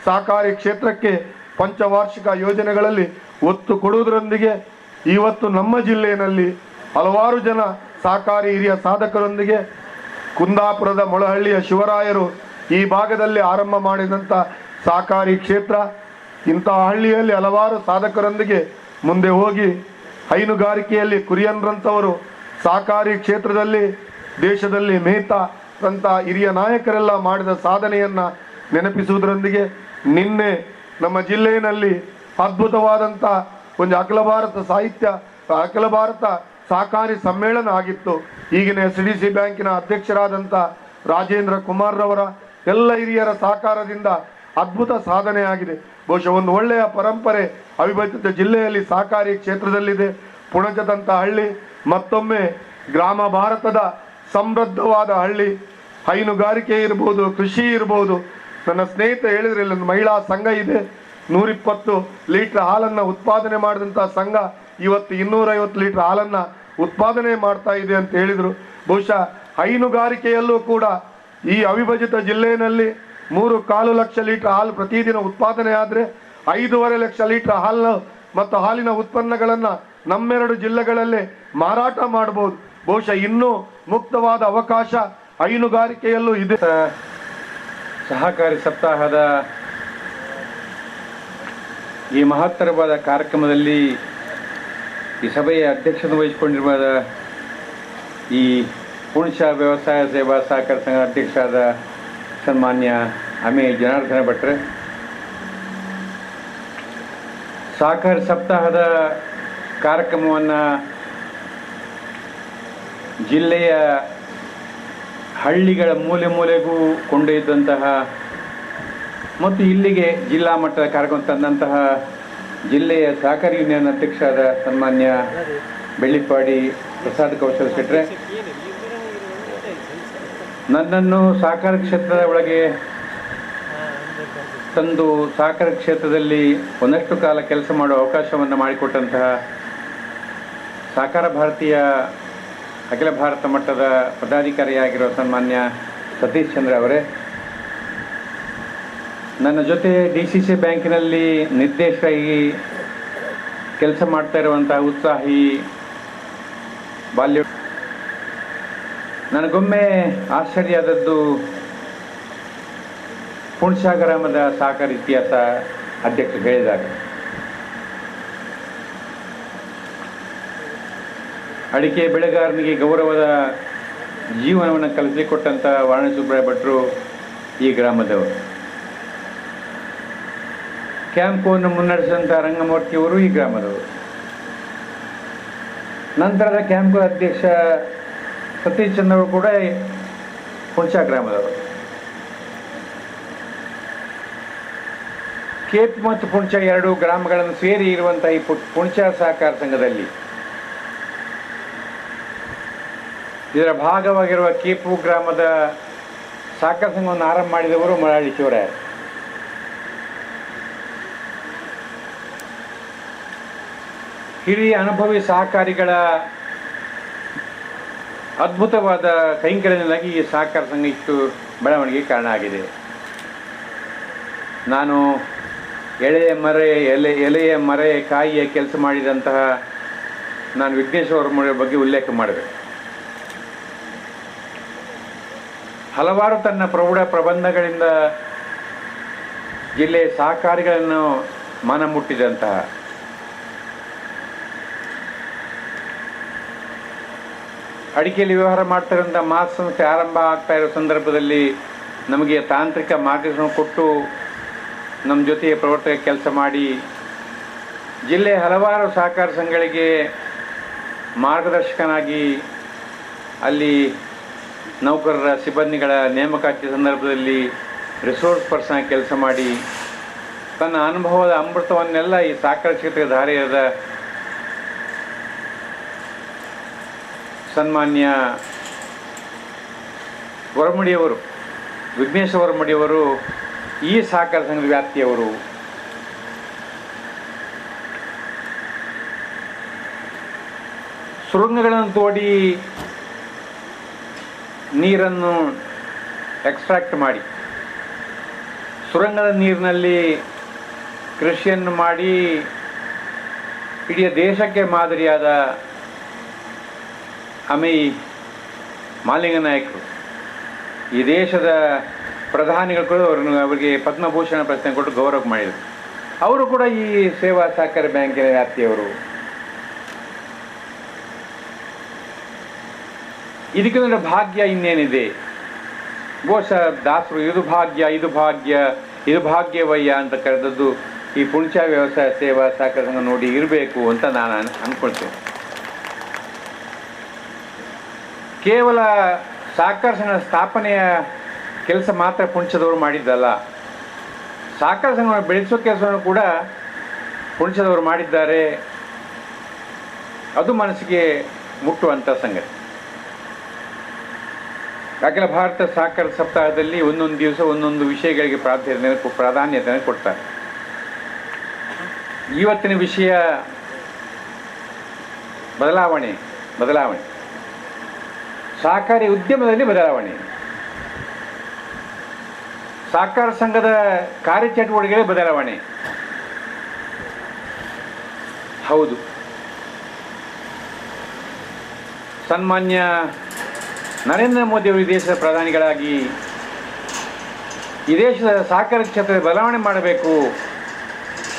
ಸಹಕಾರಿ ಕ್ಷೇತ್ರಕ್ಕೆ ಪಂಚವಾರ್ಷಿಕ ಯೋಜನೆಗಳಲ್ಲಿ ಒತ್ತು ಕೊಡುವುದರೊಂದಿಗೆ ಇವತ್ತು ನಮ್ಮ ಜಿಲ್ಲೆಯಲ್ಲಿ ಹಲವಾರು ಜನ ಸಹಕಾರಿ ಹಿರಿಯ ಸಾಧಕರೊಂದಿಗೆ ಕುಂದಾಪುರದ ಮೊಳಹಳ್ಳಿಯ ಶಿವರಾಯರು ಈ ಭಾಗದಲ್ಲಿ ಆರಂಭ ಮಾಡಿದಂಥ ಸಹಕಾರಿ ಕ್ಷೇತ್ರ ಇಂಥ ಹಳ್ಳಿಯಲ್ಲಿ ಹಲವಾರು ಸಾಧಕರೊಂದಿಗೆ ಮುಂದೆ ಹೋಗಿ ಹೈನುಗಾರಿಕೆಯಲ್ಲಿ ಕುರಿಯನ್ರಂಥವರು ಸಹಕಾರಿ ಕ್ಷೇತ್ರದಲ್ಲಿ ದೇಶದಲ್ಲಿ ಮೆಹ್ತಾರಂಥ ಹಿರಿಯ ನಾಯಕರೆಲ್ಲ ಮಾಡಿದ ಸಾಧನೆಯನ್ನು ನೆನಪಿಸುವುದರೊಂದಿಗೆ ನಿನ್ನೆ ನಮ್ಮ ಜಿಲ್ಲೆಯಲ್ಲಿ ಅದ್ಭುತವಾದಂಥ ಒಂದು ಅಖಿಲ ಭಾರತ ಸಹಕಾರಿ ಸಮ್ಮೇಳನ ಆಗಿತ್ತು. ಈಗಿನ SDC ಬ್ಯಾಂಕಿನ ಅಧ್ಯಕ್ಷರಾದಂಥ ರಾಜೇಂದ್ರ ಕುಮಾರ್ರವರ ಎಲ್ಲ ಹಿರಿಯರ ಸಹಕಾರದಿಂದ ಅದ್ಭುತ ಸಾಧನೆ ಆಗಿದೆ. ಬಹುಶಃ ಒಂದು ಒಳ್ಳೆಯ ಪರಂಪರೆ ಅವಿಭಜಿತ ಜಿಲ್ಲೆಯಲ್ಲಿ ಸಹಕಾರಿ ಕ್ಷೇತ್ರದಲ್ಲಿದೆ. ಪುಣಜದಂಥ ಹಳ್ಳಿ ಮತ್ತೊಮ್ಮೆ ಗ್ರಾಮ ಭಾರತದ ಸಮೃದ್ಧವಾದ ಹಳ್ಳಿ. ಹೈನುಗಾರಿಕೆ ಇರ್ಬೋದು, ಕೃಷಿ ಇರ್ಬೋದು. ನನ್ನ ಸ್ನೇಹಿತ ಹೇಳಿದ್ರೆ ಇಲ್ಲೊಂದು ಮಹಿಳಾ ಸಂಘ ಇದೆ, 120 ಲೀಟ್ರ್ ಹಾಲನ್ನು ಉತ್ಪಾದನೆ ಮಾಡಿದಂಥ ಸಂಘ ಇವತ್ತು 250 ಲೀಟ್ರ್ ಹಾಲನ್ನು ಉತ್ಪಾದನೆ ಮಾಡ್ತಾ ಇದೆ ಅಂತ ಹೇಳಿದರು. ಬಹುಶಃ ಹೈನುಗಾರಿಕೆಯಲ್ಲೂ ಕೂಡ ಈ ಅವಿಭಜಿತ ಜಿಲ್ಲೆಯಲ್ಲಿ 3.25 ಲಕ್ಷ ಲೀಟ್ರ್ ಹಾಲು ಪ್ರತಿದಿನ ಉತ್ಪಾದನೆ ಆದರೆ 5.5 ಲಕ್ಷ ಲೀಟ್ರ್ ಹಾಲು ಮತ್ತು ಹಾಲಿನ ಉತ್ಪನ್ನಗಳನ್ನು ನಮ್ಮೆರಡು ಜಿಲ್ಲೆಗಳಲ್ಲೇ ಮಾರಾಟ ಮಾಡಬಹುದು. ಬಹುಶಃ ಇನ್ನೂ ಮುಕ್ತವಾದ ಅವಕಾಶ ಹೈನುಗಾರಿಕೆಯಲ್ಲೂ ಇದೆ. ಸಹಕಾರಿ ಸಪ್ತಾಹದ ಈ ಮಹತ್ತರವಾದ ಕಾರ್ಯಕ್ರಮದಲ್ಲಿ ಈ ಸಭೆಯ ಅಧ್ಯಕ್ಷತೆ ವಹಿಸಿಕೊಂಡಿರುವ ಈ ಪುಣಚ ವ್ಯವಸಾಯ ಸೇವಾ ಸಹಕಾರ ಸಂಘ ಅಧ್ಯಕ್ಷರಾದ ಸನ್ಮಾನ್ಯ ಅಮೇ ಜನಾರ್ದನ ಭಟ್ರೆ, ಸಹಕಾರಿ ಸಪ್ತಾಹದ ಕಾರ್ಯಕ್ರಮವನ್ನು ಜಿಲ್ಲೆಯ ಹಳ್ಳಿಗಳ ಮೂಲೆ ಮೂಲೆಗೂ ಕೊಂಡೊಯ್ದಂತಹ ಮತ್ತು ಇಲ್ಲಿಗೆ ಜಿಲ್ಲಾ ಮಟ್ಟದ ಕಾರ್ಯಕ್ರಮ ತಂದಂತಹ ಜಿಲ್ಲೆಯ ಸಹಕಾರಿ ಯೂನಿಯನ್ ಅಧ್ಯಕ್ಷರಾದ ಸನ್ಮಾನ್ಯ ಬೆಳ್ಳಿಪಾಡಿ ಪ್ರಸಾದ್ ಕೌಶಲ್ ಶೆಟ್ರೆ, ನನ್ನನ್ನು ಸಹಕಾರ ಕ್ಷೇತ್ರದ ಒಳಗೆ ತಂದು ಸಹಕಾರ ಕ್ಷೇತ್ರದಲ್ಲಿ ಒಂದಷ್ಟು ಕಾಲ ಕೆಲಸ ಮಾಡುವ ಅವಕಾಶವನ್ನು ಮಾಡಿಕೊಟ್ಟಂತಹ ಸಹಕಾರ ಭಾರತೀಯ ಅಖಿಲ ಭಾರತ ಮಟ್ಟದ ಪದಾಧಿಕಾರಿಯಾಗಿರುವ ಸನ್ಮಾನ್ಯ ಸತೀಶ್ ಚಂದ್ರ ಅವರೇ, ನನ್ನ ಜೊತೆ DCC ಬ್ಯಾಂಕಿನಲ್ಲಿ ನಿರ್ದೇಶಕರಾಗಿ ಕೆಲಸ ಮಾಡ್ತಾ ಇರುವಂಥ ಉತ್ಸಾಹಿ ಬಾಲ್ಯ. ನನಗೊಮ್ಮೆ ಆಶ್ಚರ್ಯ ಆದದ್ದು ಹುಣಸಾ ಗ್ರಾಮದ ಸಹಕಾರ ಇತಿಹಾಸ ಅಧ್ಯಕ್ಷರು ಹೇಳಿದಾಗ. ಅಡಿಕೆ ಬೆಳೆಗಾರನಿಗೆ ಗೌರವದ ಜೀವನವನ್ನು ಕಲಿಸಿಕೊಟ್ಟಂಥ ವಾರಣಸುಬ್ರಾಯ ಭಟ್ರು ಈ ಗ್ರಾಮದವರು. ಕ್ಯಾಂಪನ್ನು ಮುನ್ನಡೆಸಿದಂಥ ರಂಗಮೂರ್ತಿಯವರು ಈ ಗ್ರಾಮದವರು. ನಂತರದ ಕ್ಯಾಂಪು ಅಧ್ಯಕ್ಷ ಸತೀಶ್ ಚಂದ್ರ ಅವರು ಕೂಡ ಹುಣಸಾ ಗ್ರಾಮದವರು. ಕೇಪ್ ಮತ್ತು ಹುಣಸಾ ಎರಡು ಗ್ರಾಮಗಳನ್ನು ಸೇರಿ ಇರುವಂಥ ಈ ಹುಣಸಾ ಸಹಕಾರ ಸಂಘದಲ್ಲಿ ಇದರ ಭಾಗವಾಗಿರುವ ಕೇಪು ಗ್ರಾಮದ ಸಹಕಾರ ಸಂಘವನ್ನು ಆರಂಭ ಮಾಡಿದವರು ಮಳವಳ್ಳಿ ಶಿವರಾಯ. ಹಿರಿಯ ಅನುಭವಿ ಸಹಕಾರಿಗಳ ಅದ್ಭುತವಾದ ಕೈಂಕರ್ಯದಿಂದಾಗಿ ಈ ಸಹಕಾರ ಸಂಘ ಇಷ್ಟು ಬೆಳವಣಿಗೆ ಕಾರಣ ಆಗಿದೆ. ನಾನು ಎಲೆಯ ಮರೆ ಕಾಯಿಯ ಕೆಲಸ ಮಾಡಿದಂತಹ ನಾನು ವಿಘ್ನೇಶ್ವರ ಬಗ್ಗೆ ಉಲ್ಲೇಖ ಮಾಡಿದೆ. ಹಲವಾರು ತನ್ನ ಪ್ರೌಢ ಪ್ರಬಂಧಗಳಿಂದ ಜಿಲ್ಲೆಯ ಸಹಕಾರಿಗಳನ್ನು ಮನ ಮುಟ್ಟಿದಂತಹ ಅಡಿಕೆಯಲ್ಲಿ ವ್ಯವಹಾರ ಮಾಡ್ತಾರಂಥ ಮಾಸ್ ಸಂಸ್ಥೆ ಆರಂಭ ಆಗ್ತಾ ಇರೋ ಸಂದರ್ಭದಲ್ಲಿ ನಮಗೆ ತಾಂತ್ರಿಕ ಮಾರ್ಗದರ್ಶನ ಕೊಟ್ಟು ನಮ್ಮ ಜೊತೆಗೆ ಪ್ರವರ್ತಕ ಕೆಲಸ ಮಾಡಿ ಜಿಲ್ಲೆಯ ಹಲವಾರು ಸಹಕಾರ ಸಂಘಗಳಿಗೆ ಮಾರ್ಗದರ್ಶಕನಾಗಿ ಅಲ್ಲಿ ನೌಕರರ ಸಿಬ್ಬಂದಿಗಳ ನೇಮಕಾತಿ ಸಂದರ್ಭದಲ್ಲಿ ರಿಸೋರ್ಸ್ ಪರ್ಸನ್ ಕೆಲಸ ಮಾಡಿ ತನ್ನ ಅನುಭವದ ಅಮೃತವನ್ನೆಲ್ಲ ಈ ಸಹಕಾರ ಕ್ಷೇತ್ರದ ಧಾರೆಯಾದ ಸನ್ಮಾನ್ಯ ಹೊರಮುಡಿಯವರು ವಿಘ್ನೇಶ್ ಹೊರಮುಡಿಯವರು ಈ ಸಹಕಾರ ಸಂಘದ ವ್ಯಾಪ್ತಿಯವರು. ಸುರಂಗಗಳನ್ನು ತೋಡಿ ನೀರನ್ನು ಎಕ್ಸ್ಟ್ರಾಕ್ಟ್ ಮಾಡಿ ಸುರಂಗದ ನೀರಿನಲ್ಲಿ ಕೃಷಿಯನ್ನು ಮಾಡಿ ಇಡೀ ದೇಶಕ್ಕೆ ಮಾದರಿಯಾದ ಅಮೈ ಮಾಲಿಂಗನಾಯಕರು ಈ ದೇಶದ ಪ್ರಧಾನಿಗಳು ಅವರಿಗೆ ಪದ್ಮಭೂಷಣ ಪ್ರಶಸ್ತಿ ಕೊಟ್ಟು ಗೌರವ ಮಾಡಿದರು. ಅವರು ಕೂಡ ಈ ಸೇವಾ ಸಹಕಾರ ಬ್ಯಾಂಕಿನ ವ್ಯಾಪ್ತಿಯವರು. ಇದಕ್ಕೊಂದು ಭಾಗ್ಯ ಇನ್ನೇನಿದೆ? ಬಹುಶಃ ದಾಸರು ಇದು ಭಾಗ್ಯವಯ್ಯ ಅಂತ ಕರೆದದ್ದು ಈ ಹುಣಸಾ ವ್ಯವಸಾಯ ಸೇವಾ ಸಹಕಾರ ಸಂಘ ನೋಡಿ ಇರಬೇಕು ಅಂತ ನಾನು ಅಂದ್ಕೊಳ್ತೇನೆ. ಕೇವಲ ಸಹಕಾರ ಸಂಘ ಸ್ಥಾಪನೆಯ ಕೆಲಸ ಮಾತ್ರ ಹುಣಸದವರು ಮಾಡಿದ್ದಲ್ಲ, ಸಹಕಾರ ಸಂಘವನ್ನು ಬೆಳೆಸೋ ಕೆಲಸವನ್ನು ಕೂಡ ಹುಣಸದವರು ಮಾಡಿದ್ದಾರೆ. ಅದು ಮನಸ್ಸಿಗೆ ಮುಟ್ಟುವಂಥ ಸಂಗತಿ. ಅಖಿಲ ಭಾರತ ಸಹಕಾರ ಸಪ್ತಾಹದಲ್ಲಿ ಒಂದೊಂದು ದಿವಸ ಒಂದೊಂದು ವಿಷಯಗಳಿಗೆ ಪ್ರಾಧಾನ್ಯತೆಯನ್ನು ಕೊಡ್ತಾರೆ. ಇವತ್ತಿನ ವಿಷಯ ಬದಲಾವಣೆ ಸಹಕಾರಿ ಉದ್ಯಮದಲ್ಲಿ ಬದಲಾವಣೆ. ಸಹಕಾರ ಸಂಘದ ಕಾರ್ಯಚಟುವಟಿಕೆಗಳ ಬದಲಾವಣೆ. ಹೌದು, ಸನ್ಮಾನ್ಯ ನರೇಂದ್ರ ಮೋದಿ ಅವರು ಈ ದೇಶದ ಪ್ರಧಾನಿಗಳಾಗಿ ಈ ದೇಶದ ಸಹಕಾರ ಕ್ಷೇತ್ರದ ಬದಲಾವಣೆ ಮಾಡಬೇಕು,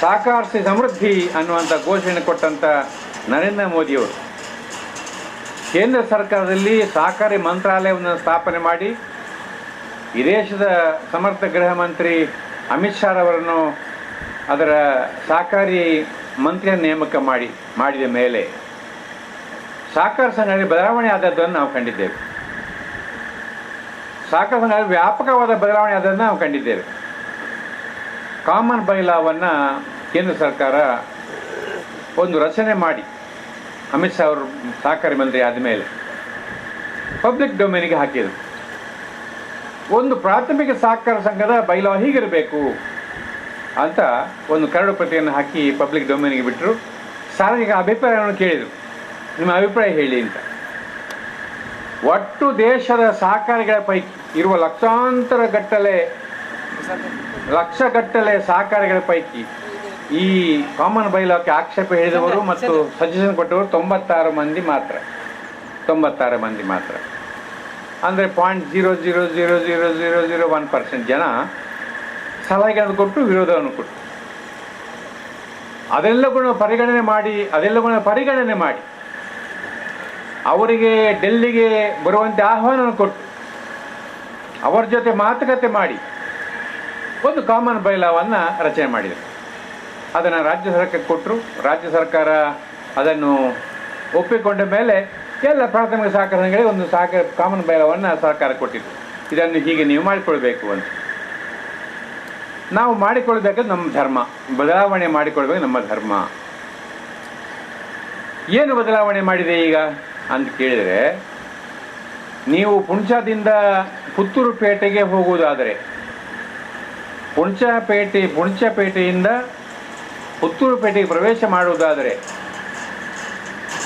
ಸಹಕಾರ ಸಮೃದ್ಧಿ ಅನ್ನುವಂಥ ಘೋಷಣೆ ಕೊಟ್ಟಂಥ ನರೇಂದ್ರ ಮೋದಿಯವರು ಕೇಂದ್ರ ಸರ್ಕಾರದಲ್ಲಿ ಸಹಕಾರಿ ಮಂತ್ರಾಲಯವನ್ನು ಸ್ಥಾಪನೆ ಮಾಡಿ ಈ ದೇಶದ ಸಮರ್ಥ ಗೃಹ ಮಂತ್ರಿ ಅಮಿತ್ ಶಾ ಅವರನ್ನು ಅದರ ಸಹಕಾರಿ ಮಂತ್ರಿಯನ್ನು ನೇಮಕ ಮಾಡಿದ ಮೇಲೆ ಸಹಕಾರ ಸಂಘದಲ್ಲಿ ಬದಲಾವಣೆ ಆದದ್ದನ್ನು ನಾವು ಕಂಡಿದ್ದೇವೆ. ಸಹಕಾರ ಸಂಘದಲ್ಲಿ ವ್ಯಾಪಕವಾದ ಬದಲಾವಣೆ ಆದದ್ದನ್ನು ನಾವು ಕಂಡಿದ್ದೇವೆ. ಕಾಮನ್ ಬೈಲಾವನ್ನು ಕೇಂದ್ರ ಸರ್ಕಾರ ಒಂದು ರಚನೆ ಮಾಡಿ ಅಮಿತ್ ಶಾ ಅವರು ಸಹಕಾರಿ ಮಂತ್ರಿ ಆದಮೇಲೆ ಪಬ್ಲಿಕ್ ಡೊಮೇನಿಗೆ ಹಾಕಿದರು. ಒಂದು ಪ್ರಾಥಮಿಕ ಸಹಕಾರ ಸಂಘದ ಬೈಲಾ ಹೀಗಿರಬೇಕು ಅಂತ ಒಂದು ಕರಡು ಪ್ರತಿಯನ್ನು ಹಾಕಿ ಪಬ್ಲಿಕ್ ಡೊಮೇನಿಗೆ ಬಿಟ್ಟರು. ಸಾರ್ವಜನಿಕ ಅಭಿಪ್ರಾಯವನ್ನು ಕೇಳಿದರು, ನಿಮ್ಮ ಅಭಿಪ್ರಾಯ ಹೇಳಿ ಅಂತ. ಒಟ್ಟು ದೇಶದ ಸಹಕಾರಿಗಳ ಪೈಕಿ ಇರುವ ಲಕ್ಷಾಂತರ ಗಟ್ಟಲೆ ಲಕ್ಷಗಟ್ಟಲೆ ಸಹಕಾರಿಗಳ ಪೈಕಿ ಈ ಕಾಮನ್ ಬೈಲಾಕ್ಕೆ ಆಕ್ಷೇಪ ಹೇಳಿದವರು ಮತ್ತು ಸಜೆಷನ್ ಕೊಟ್ಟವರು 96 ಮಂದಿ ಮಾತ್ರ. 96 ಮಂದಿ ಮಾತ್ರ ಅಂದರೆ 0.0000001% ಜನ ಸಲಹೆಗಳನ್ನು ಕೊಟ್ಟು ವಿರೋಧವನ್ನು ಕೊಟ್ಟು ಅದೆಲ್ಲಗಳನ್ನು ಪರಿಗಣನೆ ಮಾಡಿ ಅವರಿಗೆ ಡೆಲ್ಲಿಗೆ ಬರುವಂತೆ ಆಹ್ವಾನ ಕೊಟ್ಟು ಅವರ ಜೊತೆ ಮಾತುಕತೆ ಮಾಡಿ ಒಂದು ಕಾಮನ್ ಬೈಲಾವನ್ನು ರಚನೆ ಮಾಡಿದರು. ಅದನ್ನು ರಾಜ್ಯ ಸರ್ಕಾರಕ್ಕೆ ಕೊಟ್ಟರು. ರಾಜ್ಯ ಸರ್ಕಾರ ಅದನ್ನು ಒಪ್ಪಿಕೊಂಡ ಮೇಲೆ ಎಲ್ಲ ಪ್ರಾಥಮಿಕ ಸಹಕಾರ ಸಂಘಗಳಿಗೆ ಒಂದು ಕಾಮನ್ ಬೈಲಾವನ್ನು ಸರ್ಕಾರ ಕೊಟ್ಟಿತ್ತು. ಇದನ್ನು ಹೀಗೆ ನೀವು ಮಾಡಿಕೊಳ್ಬೇಕು ಅಂತ. ನಾವು ಮಾಡಿಕೊಳ್ಬೇಕಾದ್ರೆ ನಮ್ಮ ಧರ್ಮ, ಬದಲಾವಣೆ ಮಾಡಿಕೊಳ್ಬೇಕು ನಮ್ಮ ಧರ್ಮ. ಏನು ಬದಲಾವಣೆ ಮಾಡಿದೆ ಈಗ ಅಂತ ಕೇಳಿದರೆ, ನೀವು ಪುಣಚದಿಂದ ಪುತ್ತೂರು ಪೇಟೆಗೆ ಹೋಗುವುದಾದರೆ ಪುಣಚಪೇಟೆಯಿಂದ ಪುತ್ತೂರು ಪೇಟೆಗೆ ಪ್ರವೇಶ ಮಾಡುವುದಾದರೆ,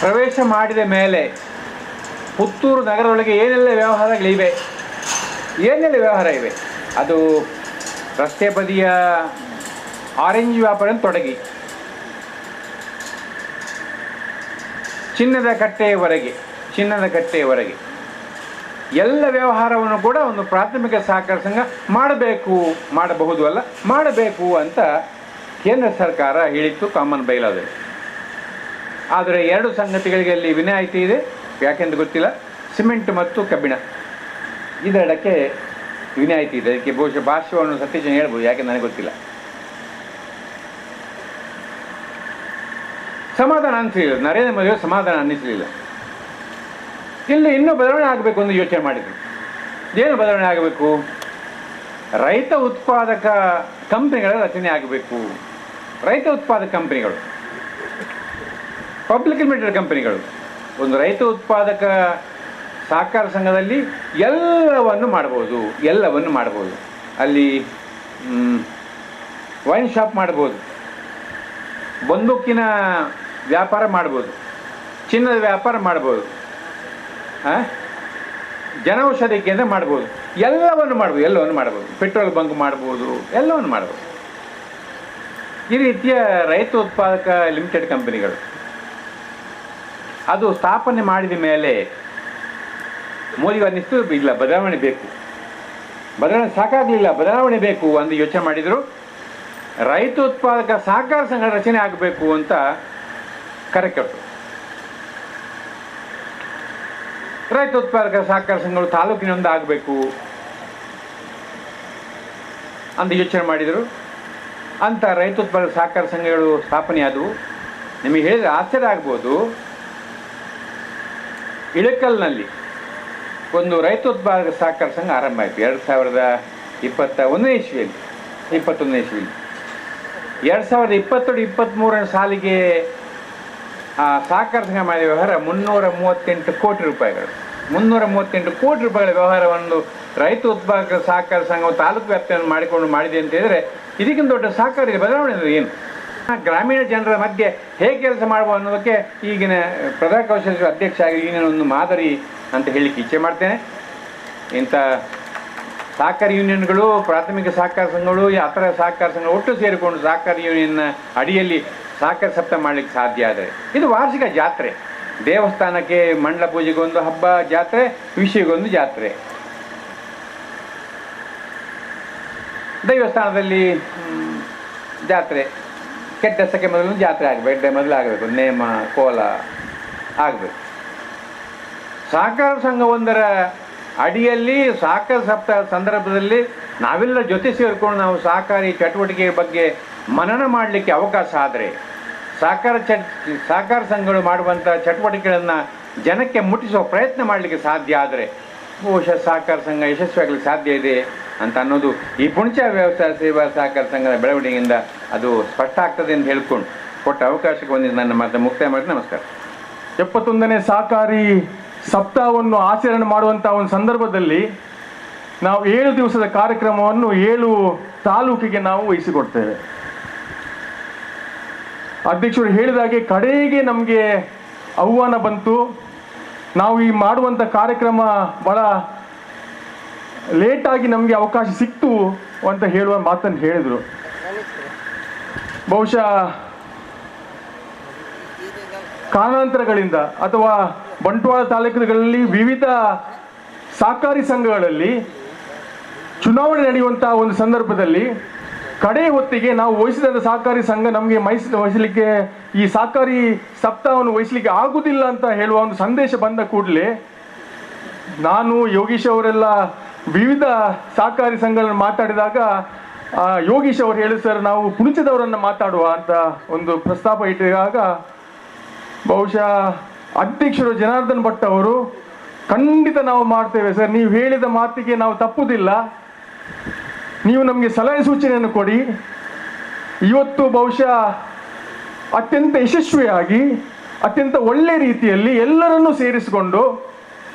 ಪ್ರವೇಶ ಮಾಡಿದ ಮೇಲೆ ಪುತ್ತೂರು ನಗರದೊಳಗೆ ಏನೆಲ್ಲ ವ್ಯವಹಾರ ಇವೆ ಅದು ರಸ್ತೆ ಬದಿಯ ಆರೆಂಜ್ ವ್ಯಾಪಾರ ತೊಡಗಿ ಚಿನ್ನದ ಕಟ್ಟೆಯವರೆಗೆ ಎಲ್ಲ ವ್ಯವಹಾರವನ್ನು ಕೂಡ ಒಂದು ಪ್ರಾಥಮಿಕ ಸಹಕಾರ ಸಂಘ ಮಾಡಬೇಕು ಅಂತ ಕೇಂದ್ರ ಸರ್ಕಾರ ಹೇಳಿತ್ತು ಕಾಮನ್ ಬೈಲಾದಲ್ಲಿ. ಆದರೆ 2 ಸಂಗತಿಗಳಿಗೆ ಅಲ್ಲಿ ವಿನಾಯಿತಿ ಇದೆ. ಯಾಕೆಂದು ಗೊತ್ತಿಲ್ಲ. ಸಿಮೆಂಟ್ ಮತ್ತು ಕಬ್ಬಿಣ ಇದೆರಡಕ್ಕೆ ವಿನಾಯಿತಿ ಇದೆ. ಅದಕ್ಕೆ ಬಹುಶಃ ಭಾಷ್ಯವನ್ನು ಸತ್ಯಜನ ಹೇಳ್ಬೋದು, ಯಾಕೆ ನನಗೆ ಗೊತ್ತಿಲ್ಲ. ಸಮಾಧಾನ ಅನಿಸಲಿಲ್ಲ, ನರೇಂದ್ರ ಮೋದಿ ಸಮಾಧಾನ ಅನ್ನಿಸಲಿಲ್ಲ. ಇಲ್ಲಿ ಇನ್ನೂ ಬದಲಾವಣೆ ಆಗಬೇಕು ಅಂತ ಯೋಚನೆ ಮಾಡಿದರು. ಏನು ಬದಲಾವಣೆ ಆಗಬೇಕು? ರೈತ ಉತ್ಪಾದಕ ಕಂಪನಿಗಳ ರಚನೆ ಆಗಬೇಕು. ರೈತ ಉತ್ಪಾದಕ ಕಂಪನಿಗಳು, ಪಬ್ಲಿಕ್ ಲಿಮಿಟೆಡ್ ಕಂಪನಿಗಳು, ಒಂದು ರೈತ ಉತ್ಪಾದಕ ಸಹಕಾರ ಸಂಘದಲ್ಲಿ ಎಲ್ಲವನ್ನು ಮಾಡ್ಬೋದು. ಅಲ್ಲಿ ವೈನ್ ಶಾಪ್ ಮಾಡ್ಬೋದು, ಬಂದೂಕಿನ ವ್ಯಾಪಾರ ಮಾಡ್ಬೋದು, ಚಿನ್ನದ ವ್ಯಾಪಾರ ಮಾಡ್ಬೋದು, ಜನೌಷಧಿ ಕೇಂದ್ರ ಮಾಡ್ಬೋದು, ಎಲ್ಲವನ್ನು ಮಾಡ್ಬೋದು. ಪೆಟ್ರೋಲ್ ಬಂಕ್ ಮಾಡ್ಬೋದು, ಎಲ್ಲವನ್ನು ಮಾಡ್ಬೋದು. ಈ ರೀತಿಯ ರೈತ ಉತ್ಪಾದಕ ಲಿಮಿಟೆಡ್ ಕಂಪನಿಗಳು ಅದು ಸ್ಥಾಪನೆ ಮಾಡಿದ ಮೇಲೆ ಮೋದಿಗೆ ಅನ್ನಿಸ್ತು, ಇಲ್ಲ ಬದಲಾವಣೆ ಬೇಕು, ಸಾಕಾಗಲಿಲ್ಲ, ಬದಲಾವಣೆ ಬೇಕು ಅಂತ ಯೋಚನೆ ಮಾಡಿದರು. ರೈತ ಉತ್ಪಾದಕ ಸಹಕಾರ ಸಂಘ ರಚನೆ ಆಗಬೇಕು ಅಂತ ಕರೆ ಕೊಟ್ಟರು. ರೈತ ಉತ್ಪಾದಕ ಸಹಕಾರ ಸಂಘಗಳು ತಾಲೂಕಿನೊಂದು ಆಗಬೇಕು ಅಂತ ಯೋಚನೆ ಮಾಡಿದರು. ಅಂತ ರೈತ ಉತ್ಪಾದಕ ಸಹಕಾರ ಸಂಘಗಳು ಸ್ಥಾಪನೆ ಆದವು. ನಿಮಗೆ ಹೇಳಿದರೆ ಆಶ್ಚರ್ಯ ಆಗ್ಬೋದು, ಇಳಕಲ್ನಲ್ಲಿ ಒಂದು ರೈತ ಉತ್ಪಾದಕ ಸಹಕಾರ ಸಂಘ ಆರಂಭ ಆಯಿತು 2021 ಇಸ್ವಿಯಲ್ಲಿ. 2022-23 ಸಾಲಿಗೆ ಆ ಸಹಕಾರ ಸಂಘ ಮಾಡಿದ ವ್ಯವಹಾರ 338 ಕೋಟಿ ರೂಪಾಯಿಗಳು. 338 ಕೋಟಿ ರೂಪಾಯಿಗಳ ವ್ಯವಹಾರವನ್ನು ರೈತ ಉತ್ಪಾದಕ ಸಹಕಾರ ಸಂಘವು ತಾಲೂಕು ವ್ಯಾಪ್ತಿಯನ್ನು ಮಾಡಿದೆ ಅಂತ ಹೇಳಿದರೆ ಇದಕ್ಕಿಂತ ದೊಡ್ಡ ಸಹಕಾರ ಬದಲಾವಣೆ ಅಂದರೆ ಏನು? ಗ್ರಾಮೀಣ ಜನರ ಮಧ್ಯೆ ಹೇಗೆ ಕೆಲಸ ಮಾಡುವ ಅನ್ನೋದಕ್ಕೆ ಈಗಿನ ಪ್ರಧಾನ ಕೌಶಲ್ಯ ಅಧ್ಯಕ್ಷ ಆಗಿ ಈಗಿನ ಒಂದು ಮಾದರಿ ಅಂತ ಹೇಳಲಿಕ್ಕೆ ಇಚ್ಛೆ ಮಾಡ್ತೇನೆ. ಇಂಥ ಸಹಕಾರ ಯೂನಿಯನ್ಗಳು, ಪ್ರಾಥಮಿಕ ಸಹಕಾರ ಸಂಘಗಳು, ಆ ಥರ ಸಹಕಾರ ಸಂಘ ಒಟ್ಟು ಸೇರಿಕೊಂಡು ಸಹಕಾರ ಯೂನಿಯನ್ನ ಅಡಿಯಲ್ಲಿ ಸಹಕಾರ ಸಪ್ತಾಹ ಮಾಡಲಿಕ್ಕೆ ಸಾಧ್ಯ ಆದರೆ ಇದು ವಾರ್ಷಿಕ ಜಾತ್ರೆ. ದೇವಸ್ಥಾನಕ್ಕೆ ಮಂಡಲ ಪೂಜೆಗೊಂದು ಹಬ್ಬ ಜಾತ್ರೆ, ವಿಷಯಗೊಂದು ಜಾತ್ರೆ. ದೇವಸ್ಥಾನದಲ್ಲಿ ಜಾತ್ರೆ, ಕೆಟ್ಟಸಕ್ಕೆ ಮೊದಲು ಜಾತ್ರೆ ಆಗಬೇಕು, ಮೊದಲಾಗಬೇಕು, ನೇಮ ಕೋಲ ಆಗಬೇಕು. ಸಹಕಾರ ಸಂಘವೊಂದರ ಅಡಿಯಲ್ಲಿ ಸಹಕಾರ ಸಪ್ತಾಹ ಸಂದರ್ಭದಲ್ಲಿ ನಾವೆಲ್ಲ ಜೊತೆ ಸೇರಿಕೊಂಡು ನಾವು ಸಹಕಾರಿ ಚಟುವಟಿಕೆ ಬಗ್ಗೆ ಮನನ ಮಾಡಲಿಕ್ಕೆ ಅವಕಾಶ ಆದರೆ, ಸಹಕಾರ ಸಂಘಗಳು ಮಾಡುವಂಥ ಚಟುವಟಿಕೆಗಳನ್ನು ಜನಕ್ಕೆ ಮುಟ್ಟಿಸುವ ಪ್ರಯತ್ನ ಮಾಡಲಿಕ್ಕೆ ಸಾಧ್ಯ ಆದರೆ ಬಹುಶಃ ಸಹಕಾರ ಸಂಘ ಯಶಸ್ವಿಯಾಗಲಿಕ್ಕೆ ಸಾಧ್ಯ ಇದೆ ಅಂತ ಅನ್ನೋದು ಈ ಪುಣಚ ವ್ಯವಸಾಯ ಸೇವಾ ಸಹಕಾರ ಸಂಘದ ಬೆಳವಣಿಗೆಯಿಂದ ಅದು ಸ್ಪಷ್ಟ ಆಗ್ತದೆ ಅಂತ ಹೇಳ್ಕೊಂಡು ಕೊಟ್ಟ ಅವಕಾಶಕ್ಕೆ ಒಂದು ನನ್ನ ಮಾತು ಮುಕ್ತಾಯ ಮಾಡಿ ನಮಸ್ಕಾರ. 71ನೇ ಸಹಕಾರಿ ಸಪ್ತಾಹವನ್ನು ಆಚರಣೆ ಮಾಡುವಂಥ ಒಂದು ಸಂದರ್ಭದಲ್ಲಿ ನಾವು 7 ದಿವಸದ ಕಾರ್ಯಕ್ರಮವನ್ನು 7 ತಾಲೂಕಿಗೆ ನಾವು ವಹಿಸಿಕೊಡ್ತೇವೆ. ಅಧ್ಯಕ್ಷರು ಹೇಳಿದಾಗೆ ಕಡೆಗೆ ನಮಗೆ ಆಹ್ವಾನ ಬಂತು. ನಾವು ಈ ಮಾಡುವಂಥ ಕಾರ್ಯಕ್ರಮ ಬಹಳ ಲೇಟಾಗಿ ನಮಗೆ ಅವಕಾಶ ಸಿಕ್ತು ಅಂತ ಹೇಳುವ ಮಾತನ್ನು ಹೇಳಿದರು. ಬಹುಶಃ ಕಾರಣಾಂತರಗಳಿಂದ ಅಥವಾ ಬಂಟ್ವಾಳ ತಾಲೂಕುಗಳಲ್ಲಿ ವಿವಿಧ ಸಹಕಾರಿ ಸಂಘಗಳಲ್ಲಿ ಚುನಾವಣೆ ನಡೆಯುವಂತಹ ಒಂದು ಸಂದರ್ಭದಲ್ಲಿ ಕಡೆ ಹೊತ್ತಿಗೆ ನಾವು ವಹಿಸಿದ ಸಹಕಾರಿ ಸಂಘ ನಮಗೆ ವಹಿಸಲಿಕ್ಕೆ ಈ ಸಹಕಾರಿ ಸಪ್ತಾಹವನ್ನು ವಹಿಸಲಿಕ್ಕೆ ಆಗುವುದಿಲ್ಲ ಅಂತ ಹೇಳುವ ಒಂದು ಸಂದೇಶ ಬಂದ ಕೂಡಲೇ ನಾನು ಯೋಗೀಶ್ ಅವರೆಲ್ಲ ವಿವಿಧ ಸಹಕಾರಿ ಸಂಘಗಳನ್ನು ಮಾತಾಡಿದಾಗ ಯೋಗೀಶ್ ಅವರು ಹೇಳಿ ಸರ್ ನಾವು ಪುಣಚದವರನ್ನು ಮಾತಾಡುವ ಅಂತ ಒಂದು ಪ್ರಸ್ತಾಪ ಇಟ್ಟಾಗ ಬಹುಶಃ ಅಧ್ಯಕ್ಷರು ಜನಾರ್ದನ್ ಭಟ್ ಅವರು ಖಂಡಿತ ನಾವು ಮಾಡ್ತೇವೆ ಸರ್, ನೀವು ಹೇಳಿದ ಮಾತಿಗೆ ನಾವು ತಪ್ಪುವುದಿಲ್ಲ, ನೀವು ನಮಗೆ ಸಲಹೆ ಸೂಚನೆಯನ್ನು ಕೊಡಿ. ಇವತ್ತು ಬಹುಶಃ ಅತ್ಯಂತ ಯಶಸ್ವಿಯಾಗಿ ಅತ್ಯಂತ ಒಳ್ಳೆಯ ರೀತಿಯಲ್ಲಿ ಎಲ್ಲರನ್ನೂ ಸೇರಿಸಿಕೊಂಡು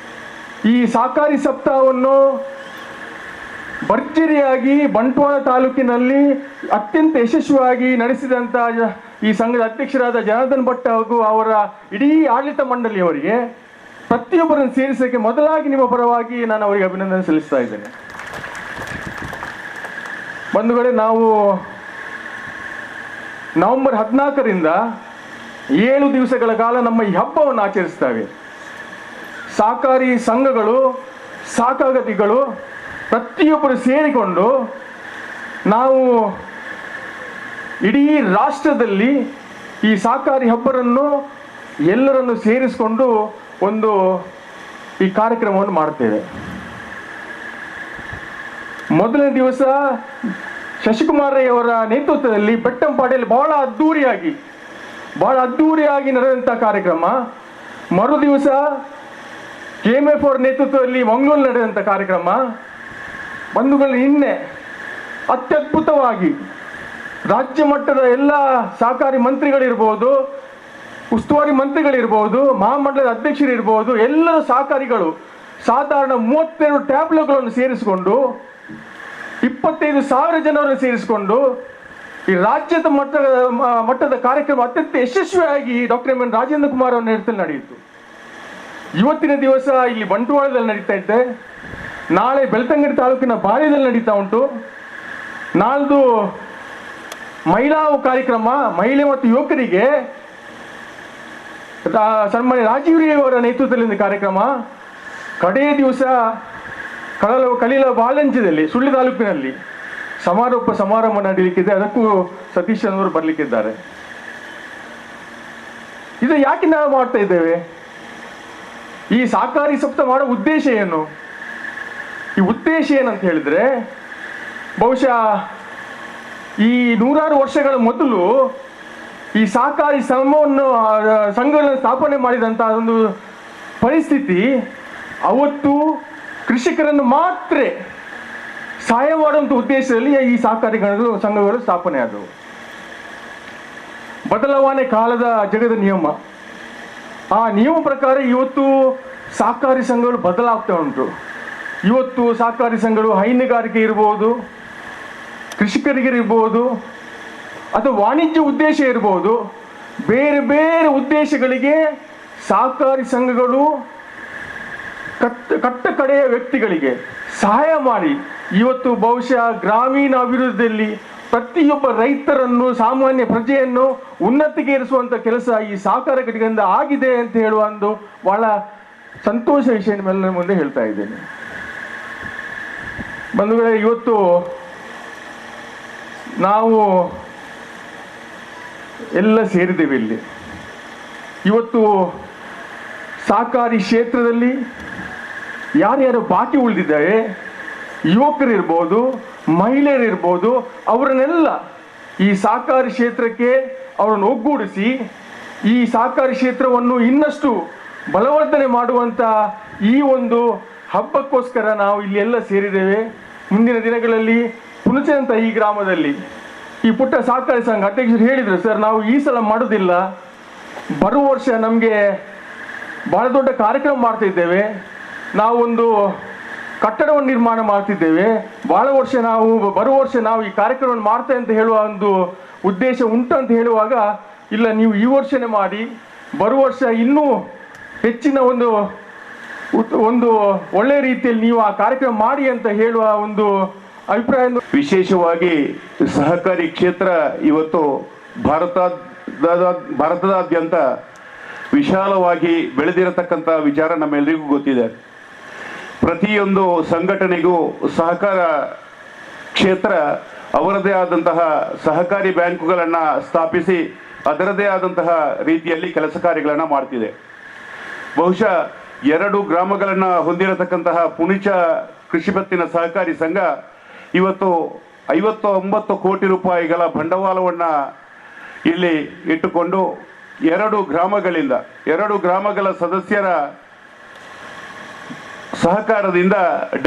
ಈ ಸಹಕಾರಿ ಸಪ್ತಾಹವನ್ನು ಭರ್ಜರಿಯಾಗಿ ಬಂಟ್ವಾಳ ತಾಲೂಕಿನಲ್ಲಿ ಅತ್ಯಂತ ಯಶಸ್ವಿಯಾಗಿ ನಡೆಸಿದಂಥ ಈ ಸಂಘದ ಅಧ್ಯಕ್ಷರಾದ ಜನಾರ್ದನ್ ಭಟ್ ಹಾಗೂ ಅವರ ಇಡೀ ಆಡಳಿತ ಮಂಡಳಿಯವರಿಗೆ ಪ್ರತಿಯೊಬ್ಬರನ್ನು ಸೇರಿಸೋಕ್ಕೆ ಮೊದಲಾಗಿ ನಿಮ್ಮ ಪರವಾಗಿ ನಾನು ಅವರಿಗೆ ಅಭಿನಂದನೆ ಸಲ್ಲಿಸ್ತಾ ಇದ್ದೇನೆ. ಬಂಧುಗಳೇ, ನಾವು ನವೆಂಬರ್ 14ರಿಂದ 7 ದಿವಸಗಳ ಕಾಲ ನಮ್ಮ ಈ ಹಬ್ಬವನ್ನು ಆಚರಿಸ್ತೇವೆ. ಸಹಕಾರಿ ಸಂಘಗಳು, ಸಹಕಾರಿಗಳು ಪ್ರತಿಯೊಬ್ಬರು ಸೇರಿಕೊಂಡು ನಾವು ಇಡೀ ರಾಷ್ಟ್ರದಲ್ಲಿ ಈ ಸಹಕಾರಿ ಹಬ್ಬರನ್ನು ಎಲ್ಲರನ್ನು ಸೇರಿಸಿಕೊಂಡು ಒಂದು ಈ ಕಾರ್ಯಕ್ರಮವನ್ನು ಮಾಡ್ತೇವೆ. ಮೊದಲನೇ ದಿವಸ ಶಶಿಕುಮಾರ್ ರೈ ಅವರ ನೇತೃತ್ವದಲ್ಲಿ ಬೆಟ್ಟಂಪಾಡಿಯಲ್ಲಿ ಬಹಳ ಅದ್ದೂರಿಯಾಗಿ ನಡೆದಂಥ ಕಾರ್ಯಕ್ರಮ. ಮರು ದಿವಸ KMF ಅವರ ನೇತೃತ್ವದಲ್ಲಿ ಮಂಗಳೂರು ನಡೆದಂಥ ಕಾರ್ಯಕ್ರಮ. ಬಂಧುಗಳು, ನಿನ್ನೆ ಅತ್ಯದ್ಭುತವಾಗಿ ರಾಜ್ಯ ಮಟ್ಟದ ಎಲ್ಲ ಸಹಕಾರಿ ಮಂತ್ರಿಗಳಿರ್ಬೋದು, ಉಸ್ತುವಾರಿ ಮಂತ್ರಿಗಳಿರ್ಬೋದು, ಮಹಾಮಂಡಲದ ಅಧ್ಯಕ್ಷರಿರ್ಬೋದು, ಎಲ್ಲರೂ ಸಹಕಾರಿಗಳು ಸಾಧಾರಣ 32 ಟ್ಯಾಬ್ಲೋಗಳನ್ನು ಸೇರಿಸಿಕೊಂಡು 25,000 ಜನರನ್ನು ಸೇರಿಸಿಕೊಂಡು ಈ ರಾಜ್ಯದ ಮಟ್ಟದ ಕಾರ್ಯಕ್ರಮ ಅತ್ಯಂತ ಯಶಸ್ವಿಯಾಗಿ doctor M N Rajendra Kumar ಅವರ ನೇತೃತ್ವದಲ್ಲಿ ನಡೆಯಿತು. ಇವತ್ತಿನ ದಿವಸ ಇಲ್ಲಿ ಬಂಟ್ವಾಳದಲ್ಲಿ ನಡೀತಾ ಇದೆ, ನಾಳೆ ಬೆಳ್ತಂಗಡಿ ತಾಲೂಕಿನ ಬಾಳ್ಯದಲ್ಲಿ ನಡೀತಾ ಉಂಟು. ನಾಳ್ದು ಮಹಿಳಾ ಕಾರ್ಯಕ್ರಮ, ಮಹಿಳೆ ಮತ್ತು ಯುವಕರಿಗೆ ಸನ್ಮಾನ್ಯ ರಾಜೀವ್ ರೈ ಅವರ ನೇತೃತ್ವದಲ್ಲಿ ಕಾರ್ಯಕ್ರಮ. ಕಡೆಯ ದಿವಸ ಕಲೀಲ ಬಾಲಂಜದಲ್ಲಿ ಸುಳ್ಳಿ ತಾಲೂಕಿನಲ್ಲಿ ಸಮಾರಂಭ ನಡೆಯಲಿಕ್ಕಿದೆ. ಅದಕ್ಕೂ ಸತೀಶ್ ಅವರು ಬರಲಿಕ್ಕಿದ್ದಾರೆ. ಇದು ಯಾಕೆ ನಾವು ಮಾಡ್ತಾ ಇದ್ದೇವೆ? ಈ ಸಹಕಾರಿ ಸಪ್ತಾಹ ಮಾಡೋ ಉದ್ದೇಶ ಏನು? ಈ ಉದ್ದೇಶ ಏನಂತ ಹೇಳಿದ್ರೆ, ಬಹುಶಃ ಈ 100 ವರ್ಷಗಳ ಮೊದಲು ಈ ಸಹಕಾರಿ ಸಂಘಗಳನ್ನು ಸ್ಥಾಪನೆ ಮಾಡಿದಂಥ ಒಂದು ಪರಿಸ್ಥಿತಿ, ಅವತ್ತು ಕೃಷಿಕರನ್ನು ಮಾತ್ರ ಸಹಾಯ ಮಾಡುವಂಥ ಉದ್ದೇಶದಲ್ಲಿ ಈ ಸಹಕಾರಿ ಸಂಘಗಳು ಸ್ಥಾಪನೆ ಆದವು. ಬದಲಾವಣೆ ಕಾಲದ ಜಗದ ನಿಯಮ. ಆ ನಿಯಮ ಪ್ರಕಾರ ಇವತ್ತು ಸಹಕಾರಿ ಸಂಘಗಳು ಬದಲಾಗ್ತಾ ಉಂಟು. ಇವತ್ತು ಸಹಕಾರಿ ಸಂಘಗಳು ಹೈನುಗಾರಿಕೆ ಇರ್ಬೋದು, ಕೃಷಿಕರಿಗಿರ್ಬೋದು, ಅಥವಾ ವಾಣಿಜ್ಯ ಉದ್ದೇಶ ಇರ್ಬೋದು, ಬೇರೆ ಬೇರೆ ಉದ್ದೇಶಗಳಿಗೆ ಸಹಕಾರಿ ಸಂಘಗಳು ಕಟ್ಟ ಕಡೆಯ ವ್ಯಕ್ತಿಗಳಿಗೆ ಸಹಾಯ ಮಾಡಿ ಇವತ್ತು ಬಹುಶಃ ಗ್ರಾಮೀಣ ಅಭಿವೃದ್ಧಿಯಲ್ಲಿ ಪ್ರತಿಯೊಬ್ಬ ರೈತರನ್ನು, ಸಾಮಾನ್ಯ ಪ್ರಜೆಯನ್ನು ಉನ್ನತಿಗೆ ಏರಿಸುವಂಥ ಕೆಲಸ ಈ ಸಹಕಾರ ಘಟಕದಿಂದ ಆಗಿದೆ ಅಂತ ಹೇಳುವ ಒಂದು ಬಹಳ ಸಂತೋಷ ವಿಷಯ ಮೇಲೆ ಮುಂದೆ ಹೇಳ್ತಾ ಇದ್ದೇನೆ. ಬಂಧುಗಳೇ, ಇವತ್ತು ನಾವು ಎಲ್ಲ ಸೇರಿದ್ದೇವೆ ಇಲ್ಲಿ. ಇವತ್ತು ಸಹಕಾರಿ ಕ್ಷೇತ್ರದಲ್ಲಿ ಯಾರ್ಯಾರು ಬಾಕಿ ಉಳಿದಿದ್ದಾರೆ, ಯುವಕರಿರ್ಬೋದು, ಮಹಿಳೆಯರಿರ್ಬೋದು, ಅವರನ್ನೆಲ್ಲ ಈ ಸಹಕಾರಿ ಕ್ಷೇತ್ರಕ್ಕೆ ಅವರನ್ನು ಒಗ್ಗೂಡಿಸಿ ಈ ಸಹಕಾರಿ ಕ್ಷೇತ್ರವನ್ನು ಇನ್ನಷ್ಟು ಬಲವರ್ಧನೆ ಮಾಡುವಂಥ ಈ ಒಂದು ಹಬ್ಬಕ್ಕೋಸ್ಕರ ನಾವು ಇಲ್ಲಿ ಎಲ್ಲ ಸೇರಿದ್ದೇವೆ. ಮುಂದಿನ ದಿನಗಳಲ್ಲಿ ಪುಣಚಂತ ಈ ಗ್ರಾಮದಲ್ಲಿ ಈ ಪುಟ್ಟ ಸಹಕಾರಿ ಸಂಘ ಅಧ್ಯಕ್ಷರು ಹೇಳಿದರು, ಸರ್ ನಾವು ಈ ಸಲ ಮಾಡೋದಿಲ್ಲ, ಬರುವ ವರ್ಷ ನಮಗೆ ಬಹಳ ದೊಡ್ಡ ಕಾರ್ಯಕ್ರಮ ಮಾಡ್ತಿದ್ದೇವೆ, ನಾವೊಂದು ಕಟ್ಟಡವನ್ನು ನಿರ್ಮಾಣ ಮಾಡ್ತಿದ್ದೇವೆ, ಬರುವ ವರ್ಷ ನಾವು ಈ ಕಾರ್ಯಕ್ರಮವನ್ನು ಮಾಡ್ತೇವೆ ಅಂತ ಹೇಳುವ ಒಂದು ಉದ್ದೇಶ ಉಂಟು ಅಂತ ಹೇಳುವಾಗ, ಇಲ್ಲ ನೀವು ಈ ವರ್ಷನೇ ಮಾಡಿ, ಬರುವ ವರ್ಷ ಇನ್ನೂ ಹೆಚ್ಚಿನ ಒಂದು ಒಂದು ಒಳ್ಳೆ ರೀತಿಯಲ್ಲಿ ನೀವು ಆ ಕಾರ್ಯಕ್ರಮ ಮಾಡಿ ಅಂತ ಹೇಳುವ ಒಂದು ಅಭಿಪ್ರಾಯ. ವಿಶೇಷವಾಗಿ ಸಹಕಾರಿ ಕ್ಷೇತ್ರ ಇವತ್ತು ಭಾರತದಾದ್ಯಂತ ವಿಶಾಲವಾಗಿ ಬೆಳೆದಿರತಕ್ಕಂಥ ವಿಚಾರ ನಮ್ಮೆಲ್ಲರಿಗೂ ಗೊತ್ತಿದೆ. ಪ್ರತಿಯೊಂದು ಸಂಘಟನೆಗೂ ಸಹಕಾರ ಕ್ಷೇತ್ರ ಅವರದೇ ಆದಂತಹ ಸಹಕಾರಿ ಬ್ಯಾಂಕುಗಳನ್ನು ಸ್ಥಾಪಿಸಿ ಅದರದೇ ಆದಂತಹ ರೀತಿಯಲ್ಲಿ ಕೆಲಸ ಕಾರ್ಯಗಳನ್ನು ಮಾಡ್ತಿದೆ. ಬಹುಶಃ 2 ಗ್ರಾಮಗಳನ್ನು ಹೊಂದಿರತಕ್ಕಂತಹ ಪುಣಿಚ ಕೃಷಿ ಪತ್ತಿನ ಸಹಕಾರಿ ಸಂಘ ಇವತ್ತು 59 ಕೋಟಿ ರೂಪಾಯಿಗಳ ಬಂಡವಾಳವನ್ನು ಇಲ್ಲಿ ಇಟ್ಟುಕೊಂಡು 2 ಗ್ರಾಮಗಳ ಸದಸ್ಯರ ಸಹಕಾರದಿಂದ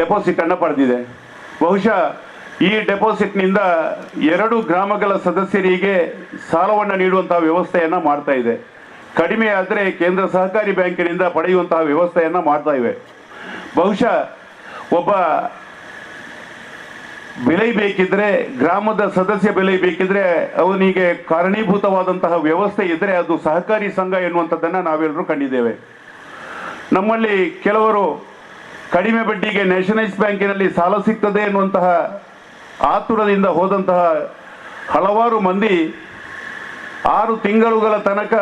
ಡೆಪಾಸಿಟ್ ಅನ್ನು ಪಡೆದಿದೆ. ಬಹುಶಃ ಈ ಡೆಪಾಸಿಟ್ನಿಂದ 2 ಗ್ರಾಮಗಳ ಸದಸ್ಯರಿಗೆ ಸಾಲವನ್ನು ನೀಡುವಂತಹ ವ್ಯವಸ್ಥೆಯನ್ನು ಮಾಡ್ತಾ ಇದೆ. ಕಡಿಮೆ ಆದರೆ ಕೇಂದ್ರ ಸಹಕಾರಿ ಬ್ಯಾಂಕಿನಿಂದ ಪಡೆಯುವಂತಹ ವ್ಯವಸ್ಥೆಯನ್ನು ಮಾಡ್ತಾ ಇವೆ. ಬಹುಶಃ ಒಬ್ಬ ಬೆಳೆಯಬೇಕಿದ್ರೆ, ಗ್ರಾಮದ ಸದಸ್ಯ ಬೆಳೆಯಬೇಕಿದ್ರೆ ಅವನಿಗೆ ಕಾರಣೀಭೂತವಾದಂತಹ ವ್ಯವಸ್ಥೆ ಇದ್ದರೆ ಅದು ಸಹಕಾರಿ ಸಂಘ ಎನ್ನುವಂಥದ್ದನ್ನು ನಾವೆಲ್ಲರೂ ಕಂಡಿದ್ದೇವೆ. ನಮ್ಮಲ್ಲಿ ಕೆಲವರು ಕಡಿಮೆ ಬಡ್ಡಿಗೆ ನ್ಯಾಷನಲೈಸ್ ಬ್ಯಾಂಕಿನಲ್ಲಿ ಸಾಲ ಸಿಗ್ತದೆ ಎನ್ನುವಂತಹ ಆತುರದಿಂದ ಹೋದಂತಹ ಹಲವಾರು ಮಂದಿ 6 ತಿಂಗಳುಗಳ ತನಕ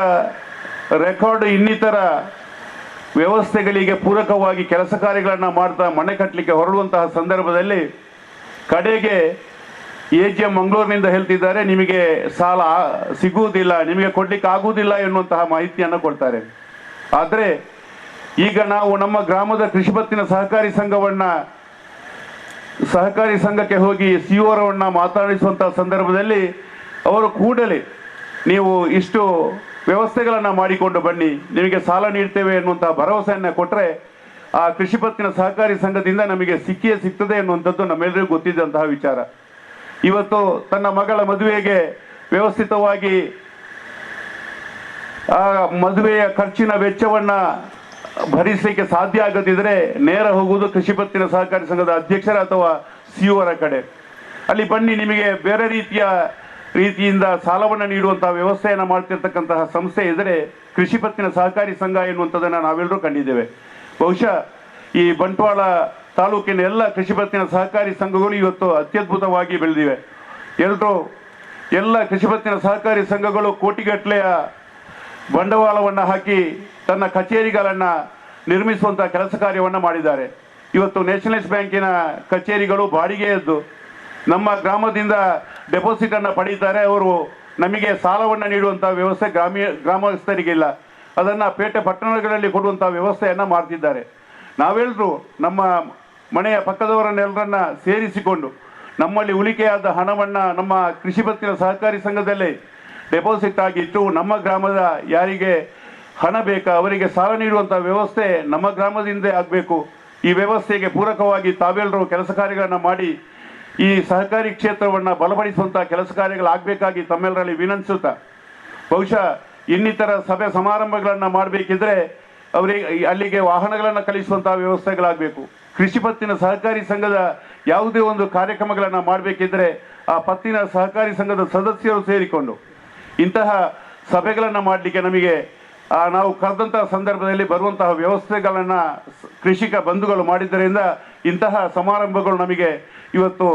ರೆಕಾರ್ಡ್ ಇನ್ನಿತರ ವ್ಯವಸ್ಥೆಗಳಿಗೆ ಪೂರಕವಾಗಿ ಕೆಲಸ ಕಾರ್ಯಗಳನ್ನು ಮಾಡ್ತಾ ಮನೆ ಕಟ್ಟಲಿಕ್ಕೆ ಹೊರಡುವಂತಹ ಸಂದರ್ಭದಲ್ಲಿ ಕಡೆಗೆ AGM ಮಂಗಳೂರಿನಿಂದ ಹೇಳ್ತಿದ್ದಾರೆ, ನಿಮಗೆ ಸಾಲ ಸಿಗುವುದಿಲ್ಲ, ನಿಮಗೆ ಕೊಡ್ಲಿಕ್ಕೆ ಆಗುವುದಿಲ್ಲ ಎನ್ನುವಂತಹ ಮಾಹಿತಿಯನ್ನು ಕೊಡ್ತಾರೆ. ಆದರೆ ಈಗ ನಾವು ನಮ್ಮ ಗ್ರಾಮದ ಕೃಷಿ ಪತ್ತಿನ ಸಹಕಾರಿ ಸಂಘಕ್ಕೆ ಹೋಗಿ ಸಿಒರವನ್ನ ಮಾತಾಡಿಸುವಂತಹ ಸಂದರ್ಭದಲ್ಲಿ ಅವರು ಕೂಡಲೇ ನೀವು ಇಷ್ಟು ವ್ಯವಸ್ಥೆಗಳನ್ನು ಮಾಡಿಕೊಂಡು ಬನ್ನಿ, ನಿಮಗೆ ಸಾಲ ನೀಡ್ತೇವೆ ಎನ್ನುವಂತಹ ಭರವಸೆಯನ್ನು ಕೊಟ್ಟರೆ ಆ ಕೃಷಿ ಪತ್ತಿನ ಸಹಕಾರಿ ಸಂಘದಿಂದ ನಮಗೆ ಸಿಗ್ತದೆ ಎನ್ನುವಂಥದ್ದು ನಮ್ಮೆಲ್ಲರಿಗೂ ಗೊತ್ತಿದ್ದಂತಹ ವಿಚಾರ. ಇವತ್ತು ತನ್ನ ಮಗಳ ಮದುವೆಗೆ ವ್ಯವಸ್ಥಿತವಾಗಿ ಆ ಮದುವೆಯ ಖರ್ಚಿನ ವೆಚ್ಚವನ್ನು ಭರಿಸಲಿಕ್ಕೆ ಸಾಧ್ಯ ಆಗದಿದ್ದರೆ ನೇರ ಹೋಗುವುದು ಕೃಷಿ ಪತ್ತಿನ ಸಹಕಾರಿ ಸಂಘದ ಅಧ್ಯಕ್ಷರ ಅಥವಾ ಸಿಒರ ಕಡೆ. ಅಲ್ಲಿ ಬನ್ನಿ, ನಿಮಗೆ ಬೇರೆ ರೀತಿಯಿಂದ ಸಾಲವನ್ನು ನೀಡುವಂತಹ ವ್ಯವಸ್ಥೆಯನ್ನು ಮಾಡ್ತಿರ್ತಕ್ಕಂತಹ ಸಂಸ್ಥೆ ಇದ್ದರೆ ಕೃಷಿ ಪತ್ತಿನ ಸಹಕಾರಿ ಸಂಘ ಎನ್ನುವಂಥದ್ದನ್ನು ನಾವೆಲ್ಲರೂ ಕಂಡಿದ್ದೇವೆ. ಬಹುಶಃ ಈ ಬಂಟ್ವಾಳ ತಾಲೂಕಿನ ಎಲ್ಲ ಕೃಷಿ ಪತ್ತಿನ ಸಹಕಾರಿ ಸಂಘಗಳು ಇವತ್ತು ಅತ್ಯದ್ಭುತವಾಗಿ ಬೆಳೆದಿವೆ. ಎಲ್ಲ ಕೃಷಿ ಪತ್ತಿನ ಸಹಕಾರಿ ಸಂಘಗಳು ಕೋಟಿಗಟ್ಟಲೆಯ ಬಂಡವಾಳವನ್ನು ಹಾಕಿ ತನ್ನ ಕಚೇರಿಗಳನ್ನು ನಿರ್ಮಿಸುವಂಥ ಕೆಲಸ ಕಾರ್ಯವನ್ನು ಮಾಡಿದ್ದಾರೆ. ಇವತ್ತು ನ್ಯಾಷನಲೈಸ್ ಬ್ಯಾಂಕಿನ ಕಚೇರಿಗಳು ಬಾಡಿಗೆಯದ್ದು. ನಮ್ಮ ಗ್ರಾಮದಿಂದ ಡೆಪಾಸಿಟನ್ನು ಪಡೀತಾರೆ, ಅವರು ನಮಗೆ ಸಾಲವನ್ನು ನೀಡುವಂಥ ವ್ಯವಸ್ಥೆ ಗ್ರಾಮಸ್ಥರಿಗಿಲ್ಲ. ಅದನ್ನು ಪೇಟೆ ಪಟ್ಟಣಗಳಲ್ಲಿ ಕೊಡುವಂಥ ವ್ಯವಸ್ಥೆಯನ್ನು ಮಾಡ್ತಿದ್ದಾರೆ. ನಾವೆಲ್ಲರೂ ನಮ್ಮ ಮನೆಯ ಪಕ್ಕದವರನ್ನೆಲ್ಲರನ್ನ ಸೇರಿಸಿಕೊಂಡು ನಮ್ಮಲ್ಲಿ ಉಳಿಕೆಯಾದ ಹಣವನ್ನು ನಮ್ಮ ಕೃಷಿ ಪತ್ತಿನ ಸಹಕಾರಿ ಸಂಘದಲ್ಲೇ ಡೆಪಾಸಿಟ್ ಆಗಿಟ್ಟು ನಮ್ಮ ಗ್ರಾಮದ ಯಾರಿಗೆ ಹಣ ಬೇಕಾ ಅವರಿಗೆ ಸಾಲ ನೀಡುವಂಥ ವ್ಯವಸ್ಥೆ ನಮ್ಮ ಗ್ರಾಮದಿಂದ ಆಗಬೇಕು. ಈ ವ್ಯವಸ್ಥೆಗೆ ಪೂರಕವಾಗಿ ತಾವೆಲ್ಲರೂ ಕೆಲಸ ಕಾರ್ಯಗಳನ್ನು ಮಾಡಿ ಈ ಸಹಕಾರಿ ಕ್ಷೇತ್ರವನ್ನು ಬಲಪಡಿಸುವಂಥ ಕೆಲಸ ಕಾರ್ಯಗಳಾಗಬೇಕಾಗಿ ತಮ್ಮೆಲ್ಲರಲ್ಲಿ ವಿನಂತಿಸುತ್ತಾ, ಬಹುಶಃ ಇನ್ನಿತರ ಸಭೆ ಸಮಾರಂಭಗಳನ್ನು ಮಾಡಬೇಕಿದ್ರೆ ಅವರಿಗೆ ಅಲ್ಲಿಗೆ ವಾಹನಗಳನ್ನು ಕಳಿಸುವಂಥ ವ್ಯವಸ್ಥೆಗಳಾಗಬೇಕು. ಕೃಷಿ ಪತ್ತಿನ ಸಹಕಾರಿ ಸಂಘದ ಯಾವುದೇ ಒಂದು ಕಾರ್ಯಕ್ರಮಗಳನ್ನು ಮಾಡಬೇಕಿದ್ರೆ ಆ ಪತ್ತಿನ ಸಹಕಾರಿ ಸಂಘದ ಸದಸ್ಯರು ಸೇರಿಕೊಂಡು ಇಂತಹ ಸಭೆಗಳನ್ನು ಮಾಡಲಿಕ್ಕೆ ನಮಗೆ ನಾವು ಕರೆದಂತಹ ಸಂದರ್ಭದಲ್ಲಿ ಬರುವಂತಹ ವ್ಯವಸ್ಥೆಗಳನ್ನು ಕೃಷಿಕ ಬಂಧುಗಳು ಮಾಡಿದ್ದರಿಂದ ಇಂತಹ ಸಮಾರಂಭಗಳು ನಮಗೆ ಇವತ್ತು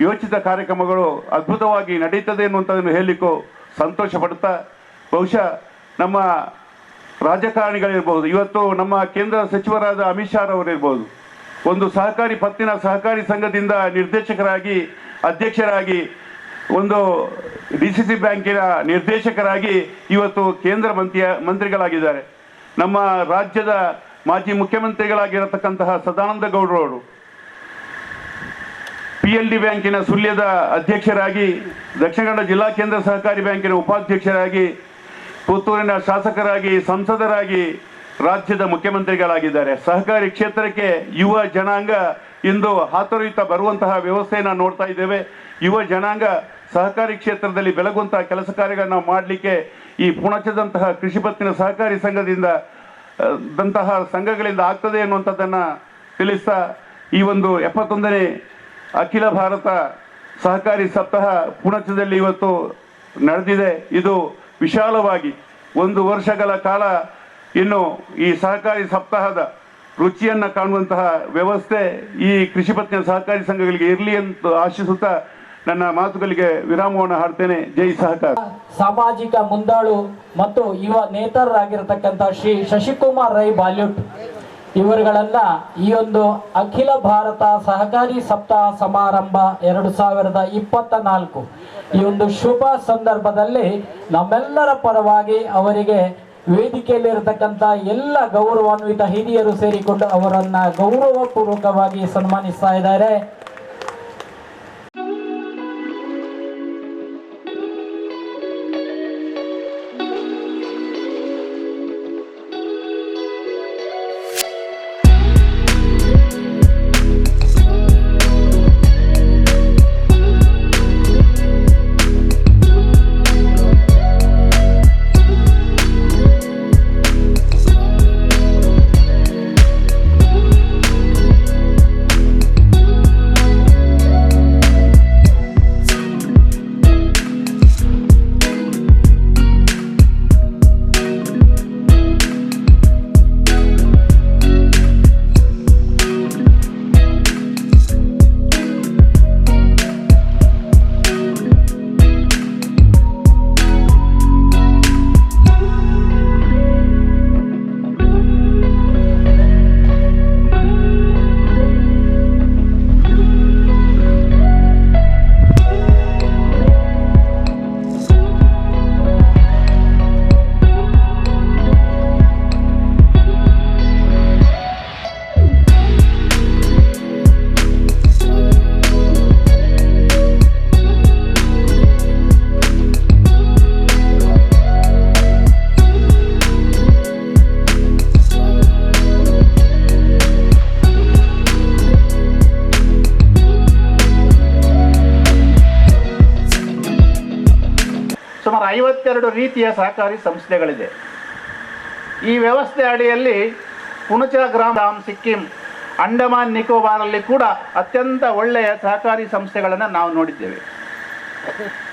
ಯೋಚಿತ ಕಾರ್ಯಕ್ರಮಗಳು ಅದ್ಭುತವಾಗಿ ನಡೀತದೆ ಎನ್ನುವಂಥದ್ದನ್ನು ಹೇಳಲಿಕ್ಕೂ ಸಂತೋಷ ಪಡುತ್ತಾ, ಬಹುಶಃ ನಮ್ಮ ರಾಜಕಾರಣಿಗಳಿರ್ಬೋದು, ಇವತ್ತು ನಮ್ಮ ಕೇಂದ್ರ ಸಚಿವರಾದ ಅಮಿತ್ ಶಾ ಅವರಿರ್ಬೋದು, ಒಂದು ಸಹಕಾರಿ ಪತ್ತಿನ ಸಹಕಾರಿ ಸಂಘದಿಂದ ನಿರ್ದೇಶಕರಾಗಿ ಅಧ್ಯಕ್ಷರಾಗಿ ಒಂದು DCC ಬ್ಯಾಂಕಿನ ನಿರ್ದೇಶಕರಾಗಿ ಇವತ್ತು ಕೇಂದ್ರ ಮಂತ್ರಿಗಳಾಗಿದ್ದಾರೆ. ನಮ್ಮ ರಾಜ್ಯದ ಮಾಜಿ ಮುಖ್ಯಮಂತ್ರಿಗಳಾಗಿರತಕ್ಕಂತಹ ಸದಾನಂದ ಗೌಡರವರು PLD ಬ್ಯಾಂಕಿನ ಸುಳ್ಯದ ಅಧ್ಯಕ್ಷರಾಗಿ, ದಕ್ಷಿಣ ಕನ್ನಡ ಜಿಲ್ಲಾ ಕೇಂದ್ರ ಸಹಕಾರಿ ಬ್ಯಾಂಕಿನ ಉಪಾಧ್ಯಕ್ಷರಾಗಿ, ಪುತ್ತೂರಿನ ಶಾಸಕರಾಗಿ, ಸಂಸದರಾಗಿ, ರಾಜ್ಯದ ಮುಖ್ಯಮಂತ್ರಿಗಳಾಗಿದ್ದಾರೆ. ಸಹಕಾರಿ ಕ್ಷೇತ್ರಕ್ಕೆ ಯುವ ಜನಾಂಗ ಇಂದು ಹಾತೊರೆಯುತ್ತಾ ಬರುವಂತಹ ವ್ಯವಸ್ಥೆಯನ್ನು ನೋಡ್ತಾ ಇದ್ದೇವೆ. ಯುವ ಜನಾಂಗ ಸಹಕಾರಿ ಕ್ಷೇತ್ರದಲ್ಲಿ ಬೆಳಗುವಂತಹ ಕೆಲಸ ಕಾರ್ಯಗಳನ್ನು ಮಾಡಲಿಕ್ಕೆ ಈ ಪುಣಚದಂತಹ ಕೃಷಿ ಪತ್ತಿನ ಸಹಕಾರಿ ಸಂಘಗಳಿಂದ ಆಗ್ತದೆ ಎನ್ನುವಂಥದ್ದನ್ನು ತಿಳಿಸ್ತಾ, ಈ ಒಂದು 71ನೇ ಅಖಿಲ ಭಾರತ ಸಹಕಾರಿ ಸಪ್ತಾಹ ಪುಣಚದಲ್ಲಿ ಇವತ್ತು ನಡೆದಿದೆ. ಇದು ವಿಶಾಲವಾಗಿ 1 ವರ್ಷಗಳ ಕಾಲ ಇನ್ನು ಈ ಸಹಕಾರಿ ಸಪ್ತಾಹದ ರುಚಿಯನ್ನು ಕಾಣುವಂತಹ ವ್ಯವಸ್ಥೆ ಈ ಕೃಷಿ ಪತ್ತಿನ ಸಹಕಾರಿ ಸಂಘಗಳಿಗೆ ಇರಲಿ ಅಂತ ಆಶಿಸುತ್ತಾ ನನ್ನ ಮಾತುಗಳಿಗೆ ವಿರಾಮವನ್ನು ಹಾಡ್ತೇನೆ. ಜೈ ಸಹಕಾರ. ಸಾಮಾಜಿಕ ಮುಂದಾಳು ಮತ್ತು ಯುವ ನೇತಾರರಾಗಿರ್ತಕ್ಕಂಥ ಶ್ರೀ ಶಶಿಕುಮಾರ್ ರೈ ಬಾಲ್ಯುಟ್ ಇವರುಗಳನ್ನ ಈ ಒಂದು ಅಖಿಲ ಭಾರತ ಸಹಕಾರಿ ಸಪ್ತಾಹ ಸಮಾರಂಭ 2024 ಈ ಒಂದು ಶುಭ ಸಂದರ್ಭದಲ್ಲಿ ನಮ್ಮೆಲ್ಲರ ಪರವಾಗಿ ಅವರಿಗೆ ವೇದಿಕೆಯಲ್ಲಿರತಕ್ಕಂಥ ಎಲ್ಲ ಗೌರವಾನ್ವಿತ ಹಿರಿಯರು ಸೇರಿಕೊಂಡು ಅವರನ್ನ ಗೌರವಪೂರ್ವಕವಾಗಿ ಸನ್ಮಾನಿಸ್ತಾ ಇದ್ದಾರೆ. ಸುಮಾರು 52 ರೀತಿಯ ಸಹಕಾರಿ ಸಂಸ್ಥೆಗಳಿದೆ. ಈ ವ್ಯವಸ್ಥೆ ಅಡಿಯಲ್ಲಿ ಪುಣಚ ಗ್ರಾಮ ಸಿಕ್ಕಿಂ ಅಂಡಮಾನ್ ನಿಕೋಬಾರಲ್ಲಿ ಕೂಡ ಅತ್ಯಂತ ಒಳ್ಳೆಯ ಸಹಕಾರಿ ಸಂಸ್ಥೆಗಳನ್ನು ನಾವು ನೋಡಿದ್ದೇವೆ.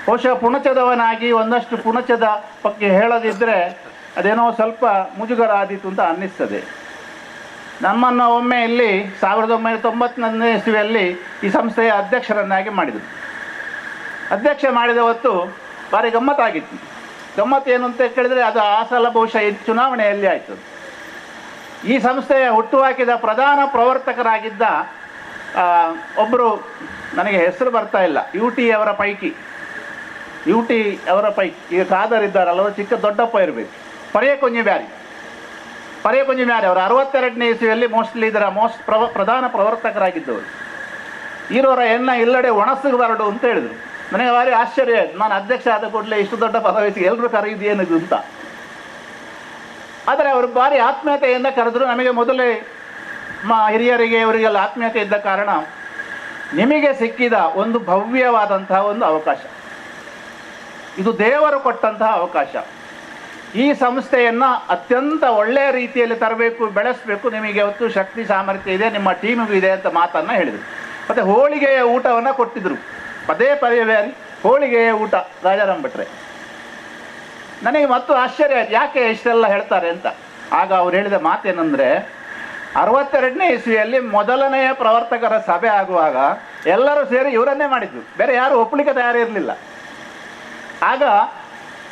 ಬಹುಶಃ ಪುಣಚದವನಾಗಿ ಒಂದಷ್ಟು ಪುಣಚದ ಬಗ್ಗೆ ಹೇಳದಿದ್ದರೆ ಅದೇನೋ ಸ್ವಲ್ಪ ಮುಜುಗರ ಆದೀತು ಅಂತ ಅನ್ನಿಸ್ತದೆ. ನಮ್ಮನ್ನು ಒಮ್ಮೆ ಇಲ್ಲಿ 1991ನೇ ಇಸ್ವಿಯಲ್ಲಿ ಈ ಸಂಸ್ಥೆಯ ಅಧ್ಯಕ್ಷರನ್ನಾಗಿ ಮಾಡಿದರು. ಅಧ್ಯಕ್ಷ ಮಾಡಿದ ಹೊತ್ತು ಭಾರಿ ಗಮ್ಮತ್ತಾಗಿತ್ತು. ಗಮ್ಮತ್ತು ಏನು ಅಂತ ಕೇಳಿದರೆ ಅದು ಆ ಸಲ ಬಹುಶಃ ಚುನಾವಣೆಯಲ್ಲಿ ಆಯಿತು. ಈ ಸಂಸ್ಥೆಯ ಹುಟ್ಟುಹಾಕಿದ ಪ್ರಧಾನ ಪ್ರವರ್ತಕರಾಗಿದ್ದ ಒಬ್ಬರು, ನನಗೆ ಹೆಸರು ಬರ್ತಾ ಇಲ್ಲ, UT ಅವರ ಪೈಕಿ ಈಗ ಖಾದರ್ ಇದ್ದಾರಲ್ಲ, ಅವರು ಚಿಕ್ಕ ದೊಡ್ಡಪ್ಪ ಇರಬೇಕು, ಪರ್ಯಕೊಂಜಿ ಬ್ಯಾರಿ ಅವರು 62ನೇ ಇಸ್ವಿಯಲ್ಲಿ ಮೋಸ್ಟ್ಲಿ ಇದರ ಪ್ರಧಾನ ಪ್ರವರ್ತಕರಾಗಿದ್ದವರು. ಇರೋರ ಇಲ್ಲಡೆ ಒಣಸಬಾರದು ಅಂತ ಹೇಳಿದರು. ನನಗೆ ಭಾರಿ ಆಶ್ಚರ್ಯ ಆಯಿತು. ನಾನು ಅಧ್ಯಕ್ಷ ಆದ ಕೂಡಲೇ ಇಷ್ಟು ದೊಡ್ಡ ಪದವಿಸಿ ಎಲ್ಲರೂ ಕರೆಯುವುದು ಏನಿದು ಅಂತ. ಆದರೆ ಅವರು ಭಾರಿ ಆತ್ಮೀಯತೆಯಿಂದ ಕರೆದರು. ನಮಗೆ ಮೊದಲೇ ಹಿರಿಯರಿಗೆ ಅವರಿಗೆಲ್ಲ ಆತ್ಮೀಯತೆ ಇದ್ದ ಕಾರಣ ನಿಮಗೆ ಸಿಕ್ಕಿದ ಒಂದು ಭವ್ಯವಾದಂತಹ ಒಂದು ಅವಕಾಶ, ಇದು ದೇವರು ಕೊಟ್ಟಂತಹ ಅವಕಾಶ. ಈ ಸಂಸ್ಥೆಯನ್ನು ಅತ್ಯಂತ ಒಳ್ಳೆಯ ರೀತಿಯಲ್ಲಿ ತರಬೇಕು, ಬೆಳೆಸಬೇಕು, ನಿಮಗೆ ಹೊತ್ತು ಶಕ್ತಿ ಸಾಮರ್ಥ್ಯ ಇದೆ, ನಿಮ್ಮ ಟೀಮಿಗೂ ಇದೆ ಅಂತ ಮಾತನ್ನು ಹೇಳಿದರು. ಮತ್ತು ಹೋಳಿಗೆಯ ಊಟವನ್ನು ಕೊಟ್ಟಿದ್ದರು. ಪದೇ ಬೇರೆ ಹೋಳಿಗೆಯ ಊಟ ರಾಜಾರಾಮ್ ಭಟ್ರೆ. ನನಗೆ ಮತ್ತು ಆಶ್ಚರ್ಯ ಆಯ್ತು, ಯಾಕೆ ಇಷ್ಟೆಲ್ಲ ಹೇಳ್ತಾರೆ ಅಂತ. ಆಗ ಅವ್ರು ಹೇಳಿದ ಮಾತೇನೆಂದರೆ, 62ನೇ ಇಸ್ವಿಯಲ್ಲಿ ಮೊದಲನೆಯ ಪ್ರವರ್ತಕರ ಸಭೆ ಆಗುವಾಗ ಎಲ್ಲರೂ ಸೇರಿ ಇವರನ್ನೇ ಮಾಡಿದ್ರು, ಬೇರೆ ಯಾರು ಒಪ್ಪಲಿಕ್ಕೆ ತಯಾರಿರಲಿಲ್ಲ. ಆಗ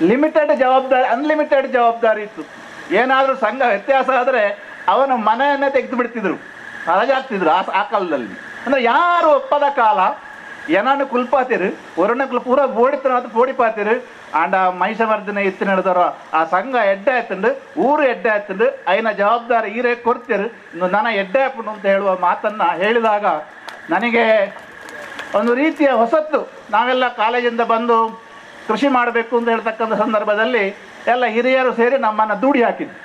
ಲಿಮಿಟೆಡ್ ಜವಾಬ್ದಾರಿ, ಅನ್ಲಿಮಿಟೆಡ್ ಜವಾಬ್ದಾರಿ ಇತ್ತು. ಏನಾದರೂ ಸಂಘ ವ್ಯತ್ಯಾಸ ಆದರೆ ಅವನ ಮನೆಯನ್ನೇ ತೆಗೆದು ಬಿಡ್ತಿದ್ರು, ರಜಾಗ್ತಿದ್ರು ಆ ಕಾಲದಲ್ಲಿ. ಅಂದರೆ ಯಾರು ಒಪ್ಪದ ಕಾಲ ಏನಾನು ಕುಲ್ಪಾತಿರು ಒರಣ್ಣ ಪೂರ ಓಡಿತನ ಅದು ಪೋಡಿಪಾತಿರು ಆಂಡ ಮೈಸಮರ್ದಿನ ಎತ್ತಿನ ಹಿಡಿದವರು ಆ ಸಂಘ ಎಡ್ಡೆ ಆಯ್ತಂಡು ಊರು ಎಡ್ಡೆ ಆಯ್ತಂಡು ಐನ ಜವಾಬ್ದಾರಿ ಈರೇ ಕೊಡ್ತೀರು, ಇನ್ನು ನನ್ನ ಎಡ್ಡೆ ಹಾಪುಂಡು ಅಂತ ಹೇಳುವ ಮಾತನ್ನು ಹೇಳಿದಾಗ ನನಗೆ ಒಂದು ರೀತಿಯ ಹೊಸತ್ತು. ನಾವೆಲ್ಲ ಕಾಲೇಜಿಂದ ಬಂದು ಕೃಷಿ ಮಾಡಬೇಕು ಅಂತ ಹೇಳ್ತಕ್ಕಂಥ ಸಂದರ್ಭದಲ್ಲಿ ಎಲ್ಲ ಹಿರಿಯರು ಸೇರಿ ನಮ್ಮನ್ನು ದೂಡಿ ಹಾಕಿದ್ದು,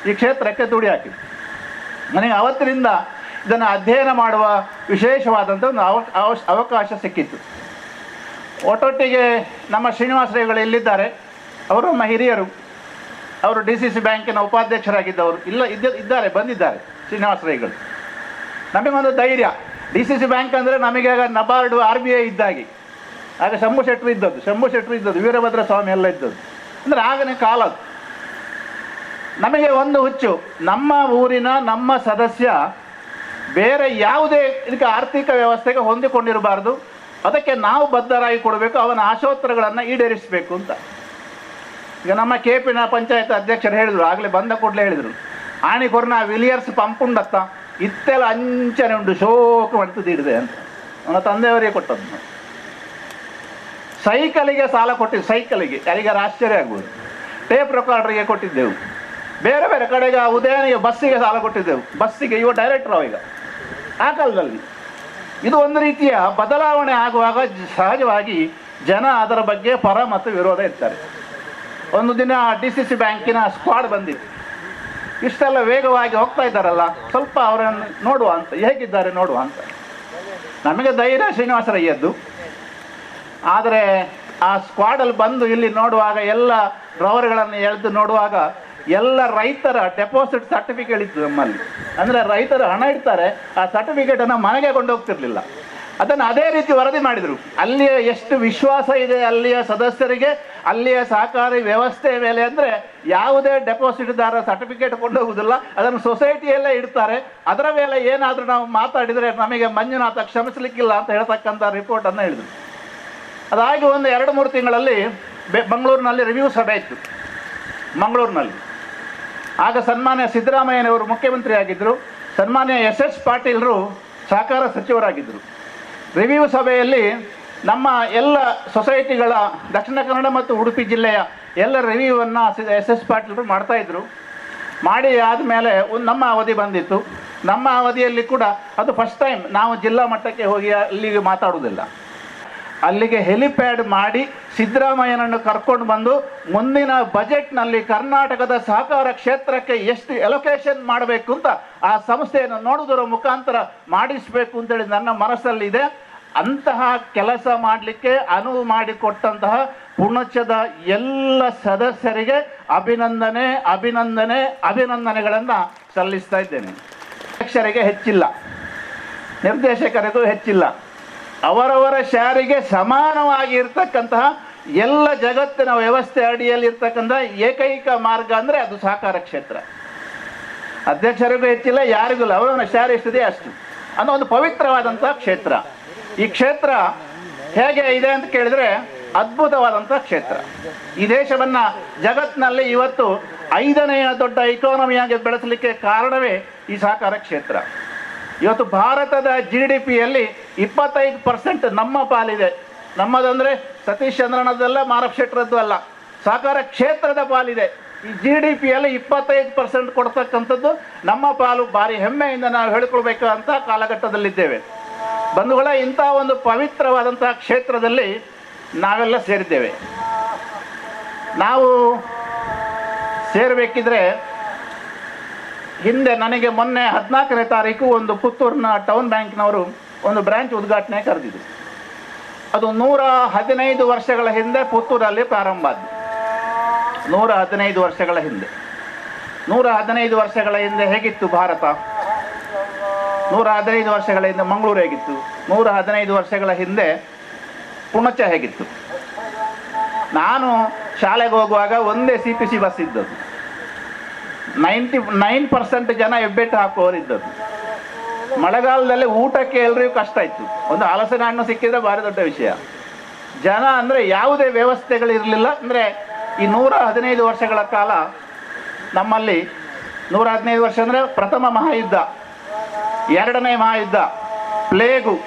ಈ ಕ್ಷೇತ್ರಕ್ಕೆ ದೂಡಿ ಹಾಕಿದ್ದು. ನನಗೆ ಅವತ್ತಿನಿಂದ ಇದನ್ನು ಅಧ್ಯಯನ ಮಾಡುವ ವಿಶೇಷವಾದಂಥ ಒಂದು ಅವಕಾಶ ಸಿಕ್ಕಿತ್ತು. ಒಟ್ಟೊಟ್ಟಿಗೆ ನಮ್ಮ ಶ್ರೀನಿವಾಸ ರೈಗಳು ಇಲ್ಲಿದ್ದಾರೆ, ಅವರು ನಮ್ಮ ಹಿರಿಯರು, ಅವರು DCC ಬ್ಯಾಂಕಿನ ಉಪಾಧ್ಯಕ್ಷರಾಗಿದ್ದವರು ಇದ್ದಾರೆ, ಬಂದಿದ್ದಾರೆ ಶ್ರೀನಿವಾಸ ರೈಗಳು. ನಮಗೊಂದು ಧೈರ್ಯ, DCC ಬ್ಯಾಂಕ್ ಅಂದರೆ ನಮಗೆ ಆಗ ನಬಾರ್ಡು RBI ಇದ್ದಾಗೆ. ಆಗ ಶಂಭು ಶೆಟ್ಟರು ಇದ್ದದ್ದು, ವೀರಭದ್ರ ಸ್ವಾಮಿ ಎಲ್ಲ ಇದ್ದದ್ದು. ಅಂದರೆ ಆಗನೇ ಕಾಲ ಅದು. ನಮಗೆ ಒಂದು ಹುಚ್ಚು, ನಮ್ಮ ಊರಿನ ನಮ್ಮ ಸದಸ್ಯ ಬೇರೆ ಯಾವುದೇ ಇದಕ್ಕೆ ಆರ್ಥಿಕ ವ್ಯವಸ್ಥೆಗೆ ಹೊಂದಿಕೊಂಡಿರಬಾರ್ದು, ಅದಕ್ಕೆ ನಾವು ಬದ್ಧರಾಗಿ ಕೊಡಬೇಕು, ಅವನ ಆಶೋತ್ತರಗಳನ್ನು ಈಡೇರಿಸಬೇಕು ಅಂತ. ಈಗ ನಮ್ಮ KP ಪಂಚಾಯತ್ ಅಧ್ಯಕ್ಷರು ಹೇಳಿದರು, ಆಗಲೇ ಬಂದ ಕೂಡಲೇ ಹೇಳಿದರು, ಆಣಿಕೊರ್ನ ವಿಲಿಯರ್ಸ್ ಪಂಪ್ ಉಂಡತ್ತ ಇತ್ತೆಲ್ಲ ಅಂಚನೆ ಉಂಟು ಶೋಕ ಮಾಡ್ತದಿಡಿದೆ ಅಂತ ಅವನ ತಂದೆಯವರಿಗೆ ಕೊಟ್ಟದ್ದು. ಸೈಕಲಿಗೆ ಸಾಲ ಕೊಟ್ಟಿದ್ದು, ಸೈಕಲಿಗೆ ಯಾರಿಗಾರು ಆಶ್ಚರ್ಯ ಆಗ್ಬೋದು. ಟೇಪ್ ರೆಕಾರ್ಡರ್ಗೆ ಕೊಟ್ಟಿದ್ದೆವು, ಬೇರೆ ಬೇರೆ ಕಡೆಗೆ ಉದಯನಿಗೆ ಬಸ್ಸಿಗೆ ಸಾಲ ಕೊಟ್ಟಿದ್ದೆವು, ಬಸ್ಸಿಗೆ ಇವ ಡೈರೆಕ್ಟರ್ ಈಗ ಆ ಕಾಲದಲ್ಲಿ. ಇದು ಒಂದು ರೀತಿಯ ಬದಲಾವಣೆ ಆಗುವಾಗ ಸಹಜವಾಗಿ ಜನ ಅದರ ಬಗ್ಗೆ ಪರ ಮತ್ತು ವಿರೋಧ ಇರ್ತಾರೆ. ಒಂದು ದಿನ DCC ಬ್ಯಾಂಕಿನ ಸ್ಕ್ವಾಡ್ ಬಂದಿತ್ತು, ಇಷ್ಟೆಲ್ಲ ವೇಗವಾಗಿ ಹೋಗ್ತಾ ಇದ್ದಾರಲ್ಲ, ಸ್ವಲ್ಪ ಅವರನ್ನು ನೋಡುವ ಅಂತ, ಹೇಗಿದ್ದಾರೆ ನೋಡುವ ಅಂತ. ನಮಗೆ ಧೈರ್ಯ ಶ್ರೀನಿವಾಸರಯ್ಯದ್ದು. ಆದರೆ ಆ ಸ್ಕ್ವಾಡಲ್ಲಿ ಬಂದು ಇಲ್ಲಿ ನೋಡುವಾಗ ಎಲ್ಲ ಡ್ರವರ್ಗಳನ್ನು ಎಳೆದು ನೋಡುವಾಗ ಎಲ್ಲ ರೈತರ ಡೆಪಾಸಿಟ್ ಸರ್ಟಿಫಿಕೇಟ್ ಇತ್ತು ನಮ್ಮಲ್ಲಿ. ಅಂದರೆ ರೈತರು ಹಣ ಇಡ್ತಾರೆ, ಆ ಸರ್ಟಿಫಿಕೇಟನ್ನು ಮನೆಗೆ ಕೊಂಡು ಹೋಗ್ತಿರ್ಲಿಲ್ಲ. ಅದನ್ನು ಅದೇ ರೀತಿ ವರದಿ ಮಾಡಿದರು. ಅಲ್ಲಿಯ ಎಷ್ಟು ವಿಶ್ವಾಸ ಇದೆ ಅಲ್ಲಿಯ ಸದಸ್ಯರಿಗೆ ಅಲ್ಲಿಯ ಸಹಕಾರಿ ವ್ಯವಸ್ಥೆ ಮೇಲೆ ಅಂದರೆ ಯಾವುದೇ ಡೆಪಾಸಿಟ್ದಾರ ಸರ್ಟಿಫಿಕೇಟ್ ಕೊಂಡೋಗುವುದಿಲ್ಲ, ಅದನ್ನು ಸೊಸೈಟಿಯಲ್ಲೇ ಇಡ್ತಾರೆ. ಅದರ ಮೇಲೆ ಏನಾದರೂ ನಾವು ಮಾತಾಡಿದರೆ ನಮಗೆ ಮಂಜುನಾಥ ಕ್ಷಮಿಸಲಿಕ್ಕಿಲ್ಲ ಅಂತ ಹೇಳ್ತಕ್ಕಂಥ ರಿಪೋರ್ಟನ್ನು ಹೇಳಿದರು. ಅದಾಗಿ ಒಂದು 2-3 ತಿಂಗಳಲ್ಲಿ ಮಂಗಳೂರಿನಲ್ಲಿ ರಿವ್ಯೂ ಸಭೆ ಇತ್ತು ಮಂಗಳೂರಿನಲ್ಲಿ. ಆಗ ಸನ್ಮಾನ್ಯ ಸಿದ್ದರಾಮಯ್ಯನವರು ಮುಖ್ಯಮಂತ್ರಿ ಆಗಿದ್ದರು, ಸನ್ಮಾನ್ಯ SS ಪಾಟೀಲರು ಸಹಕಾರ ಸಚಿವರಾಗಿದ್ದರು. ರಿವ್ಯೂ ಸಭೆಯಲ್ಲಿ ನಮ್ಮ ಎಲ್ಲ ಸೊಸೈಟಿಗಳ ದಕ್ಷಿಣ ಕನ್ನಡ ಮತ್ತು ಉಡುಪಿ ಜಿಲ್ಲೆಯ ಎಲ್ಲ ರಿವ್ಯೂವನ್ನು SS ಪಾಟೀಲರು ಮಾಡ್ತಾಯಿದ್ರು. ಮಾಡಿ ಆದಮೇಲೆ ನಮ್ಮ ಅವಧಿ ಬಂದಿತ್ತು. ನಮ್ಮ ಅವಧಿಯಲ್ಲಿ ಕೂಡ ಅದು ಫಸ್ಟ್ ಟೈಮ್ ನಾವು ಜಿಲ್ಲಾ ಮಟ್ಟಕ್ಕೆ ಹೋಗಿ ಅಲ್ಲಿಗೆ ಮಾತಾಡುವುದಿಲ್ಲ. ಅಲ್ಲಿಗೆ ಹೆಲಿಪ್ಯಾಡ್ ಮಾಡಿ ಸಿದ್ದರಾಮಯ್ಯನನ್ನು ಕರ್ಕೊಂಡು ಬಂದು ಮುಂದಿನ ಬಜೆಟ್ನಲ್ಲಿ ಕರ್ನಾಟಕದ ಸಹಕಾರ ಕ್ಷೇತ್ರಕ್ಕೆ ಎಷ್ಟು ಎಲೊಕೇಶನ್ ಮಾಡಬೇಕು ಅಂತ ಆ ಸಂಸ್ಥೆಯನ್ನು ನೋಡುವುದರ ಮುಖಾಂತರ ಮಾಡಿಸಬೇಕು ಅಂತೇಳಿ ನನ್ನ ಮನಸ್ಸಲ್ಲಿದೆ. ಅಂತಹ ಕೆಲಸ ಮಾಡಲಿಕ್ಕೆ ಅನುವು ಮಾಡಿಕೊಟ್ಟಂತಹ ಪುಣಚದ ಎಲ್ಲ ಸದಸ್ಯರಿಗೆ ಅಭಿನಂದನೆ ಅಭಿನಂದನೆ ಅಭಿನಂದನೆಗಳನ್ನು ಸಲ್ಲಿಸ್ತಾ ಇದ್ದೇನೆ. ಅಧ್ಯಕ್ಷರಿಗೆ ಹೆಚ್ಚಿಲ್ಲ, ನಿರ್ದೇಶಕರಿಗೂ ಹೆಚ್ಚಿಲ್ಲ, ಅವರವರ ಶಾರಿಗೆ ಸಮಾನವಾಗಿ ಇರ್ತಕ್ಕಂತಹ ಎಲ್ಲ ಜಗತ್ತಿನ ವ್ಯವಸ್ಥೆ ಅಡಿಯಲ್ಲಿ ಇರ್ತಕ್ಕಂಥ ಏಕೈಕ ಮಾರ್ಗ ಅಂದರೆ ಅದು ಸಹಕಾರ ಕ್ಷೇತ್ರ. ಅಧ್ಯಕ್ಷರಿಗೂ ಹೆಚ್ಚಿಲ್ಲ, ಯಾರಿಗೂ ಇಲ್ಲ, ಅವರವರ ಶಾರೆ ಎಷ್ಟಿದೆ ಅಷ್ಟು ಅನ್ನೋ ಒಂದು ಪವಿತ್ರವಾದಂಥ ಕ್ಷೇತ್ರ. ಈ ಕ್ಷೇತ್ರ ಹೇಗೆ ಇದೆ ಅಂತ ಕೇಳಿದರೆ ಅದ್ಭುತವಾದಂಥ ಕ್ಷೇತ್ರ. ಈ ದೇಶವನ್ನು ಜಗತ್ತಿನಲ್ಲಿ ಇವತ್ತು 5ನೇ ದೊಡ್ಡ ಇಕಾನಮಿಯಾಗಿ ಬೆಳೆಸಲಿಕ್ಕೆ ಕಾರಣವೇ ಈ ಸಹಕಾರ ಕ್ಷೇತ್ರ. ಇವತ್ತು ಭಾರತದ GDPಯಲ್ಲಿ 25% ನಮ್ಮ ಪಾಲಿದೆ. ನಮ್ಮದಂದರೆ ಸತೀಶ್ ಚಂದ್ರನದ್ದಲ್ಲ, ಮಾರಪ್ ಶೆಟ್ಟರದ್ದು ಅಲ್ಲ, ಸಹಕಾರ ಕ್ಷೇತ್ರದ ಪಾಲಿದೆ. ಈ GDPಯಲ್ಲಿ 25% ಕೊಡ್ತಕ್ಕಂಥದ್ದು ನಮ್ಮ ಪಾಲು. ಭಾರಿ ಹೆಮ್ಮೆಯಿಂದ ನಾವು ಹೇಳಿಕೊಳ್ಬೇಕಂತ ಕಾಲಘಟ್ಟದಲ್ಲಿದ್ದೇವೆ. ಬಂಧುಗಳ, ಇಂಥ ಒಂದು ಪವಿತ್ರವಾದಂಥ ಕ್ಷೇತ್ರದಲ್ಲಿ ನಾವೆಲ್ಲ ಸೇರಿದ್ದೇವೆ. ನಾವು ಸೇರಬೇಕಿದ್ರೆ ಹಿಂದೆ ನನಗೆ ಮೊನ್ನೆ 14ನೇ ತಾರೀಕು ಒಂದು ಪುತ್ತೂರಿನ ಟೌನ್ ಬ್ಯಾಂಕ್ನವರು ಒಂದು ಬ್ರಾಂಚ್ ಉದ್ಘಾಟನೆ ಕರೆದಿದ್ರು. ಅದು 115 ವರ್ಷಗಳ ಹಿಂದೆ ಪುತ್ತೂರಲ್ಲಿ ಪ್ರಾರಂಭ ಆದ್ದು. 115 ವರ್ಷಗಳ ಹಿಂದೆ. 115 ವರ್ಷಗಳ ಹಿಂದೆ ಹೇಗಿತ್ತು ಭಾರತ? 115 ವರ್ಷಗಳ ಹಿಂದೆ ಮಂಗಳೂರು ಹೇಗಿತ್ತು? 115 ವರ್ಷಗಳ ಹಿಂದೆ ಪುಣಚ ಹೇಗಿತ್ತು? ನಾನು ಶಾಲೆಗೆ ಹೋಗುವಾಗ ಒಂದೇ CPC ಬಸ್ ಇದ್ದದ್ದು. 99% ಜನ ಹೆಬ್ಬೆಟ್ಟು ಹಾಕುವವರಿದ್ದದ್ದು. ಮಳೆಗಾಲದಲ್ಲಿ ಊಟಕ್ಕೆ ಎಲ್ರಿಗೂ ಕಷ್ಟ ಇತ್ತು. ಒಂದು ಹಲಸಿನ ಹಣ್ಣು ಸಿಕ್ಕಿದ್ರೆ ಭಾರಿ ದೊಡ್ಡ ವಿಷಯ. ಜನ ಅಂದರೆ ಯಾವುದೇ ವ್ಯವಸ್ಥೆಗಳಿರಲಿಲ್ಲ. ಅಂದರೆ ಈ 115 ವರ್ಷಗಳ ಕಾಲ ನಮ್ಮಲ್ಲಿ 115 ವರ್ಷ ಅಂದರೆ ಪ್ರಥಮ ಮಹಾಯುದ್ಧ, 2ನೇ ಮಹಾಯುದ್ಧ, ಪ್ಲೇಗು,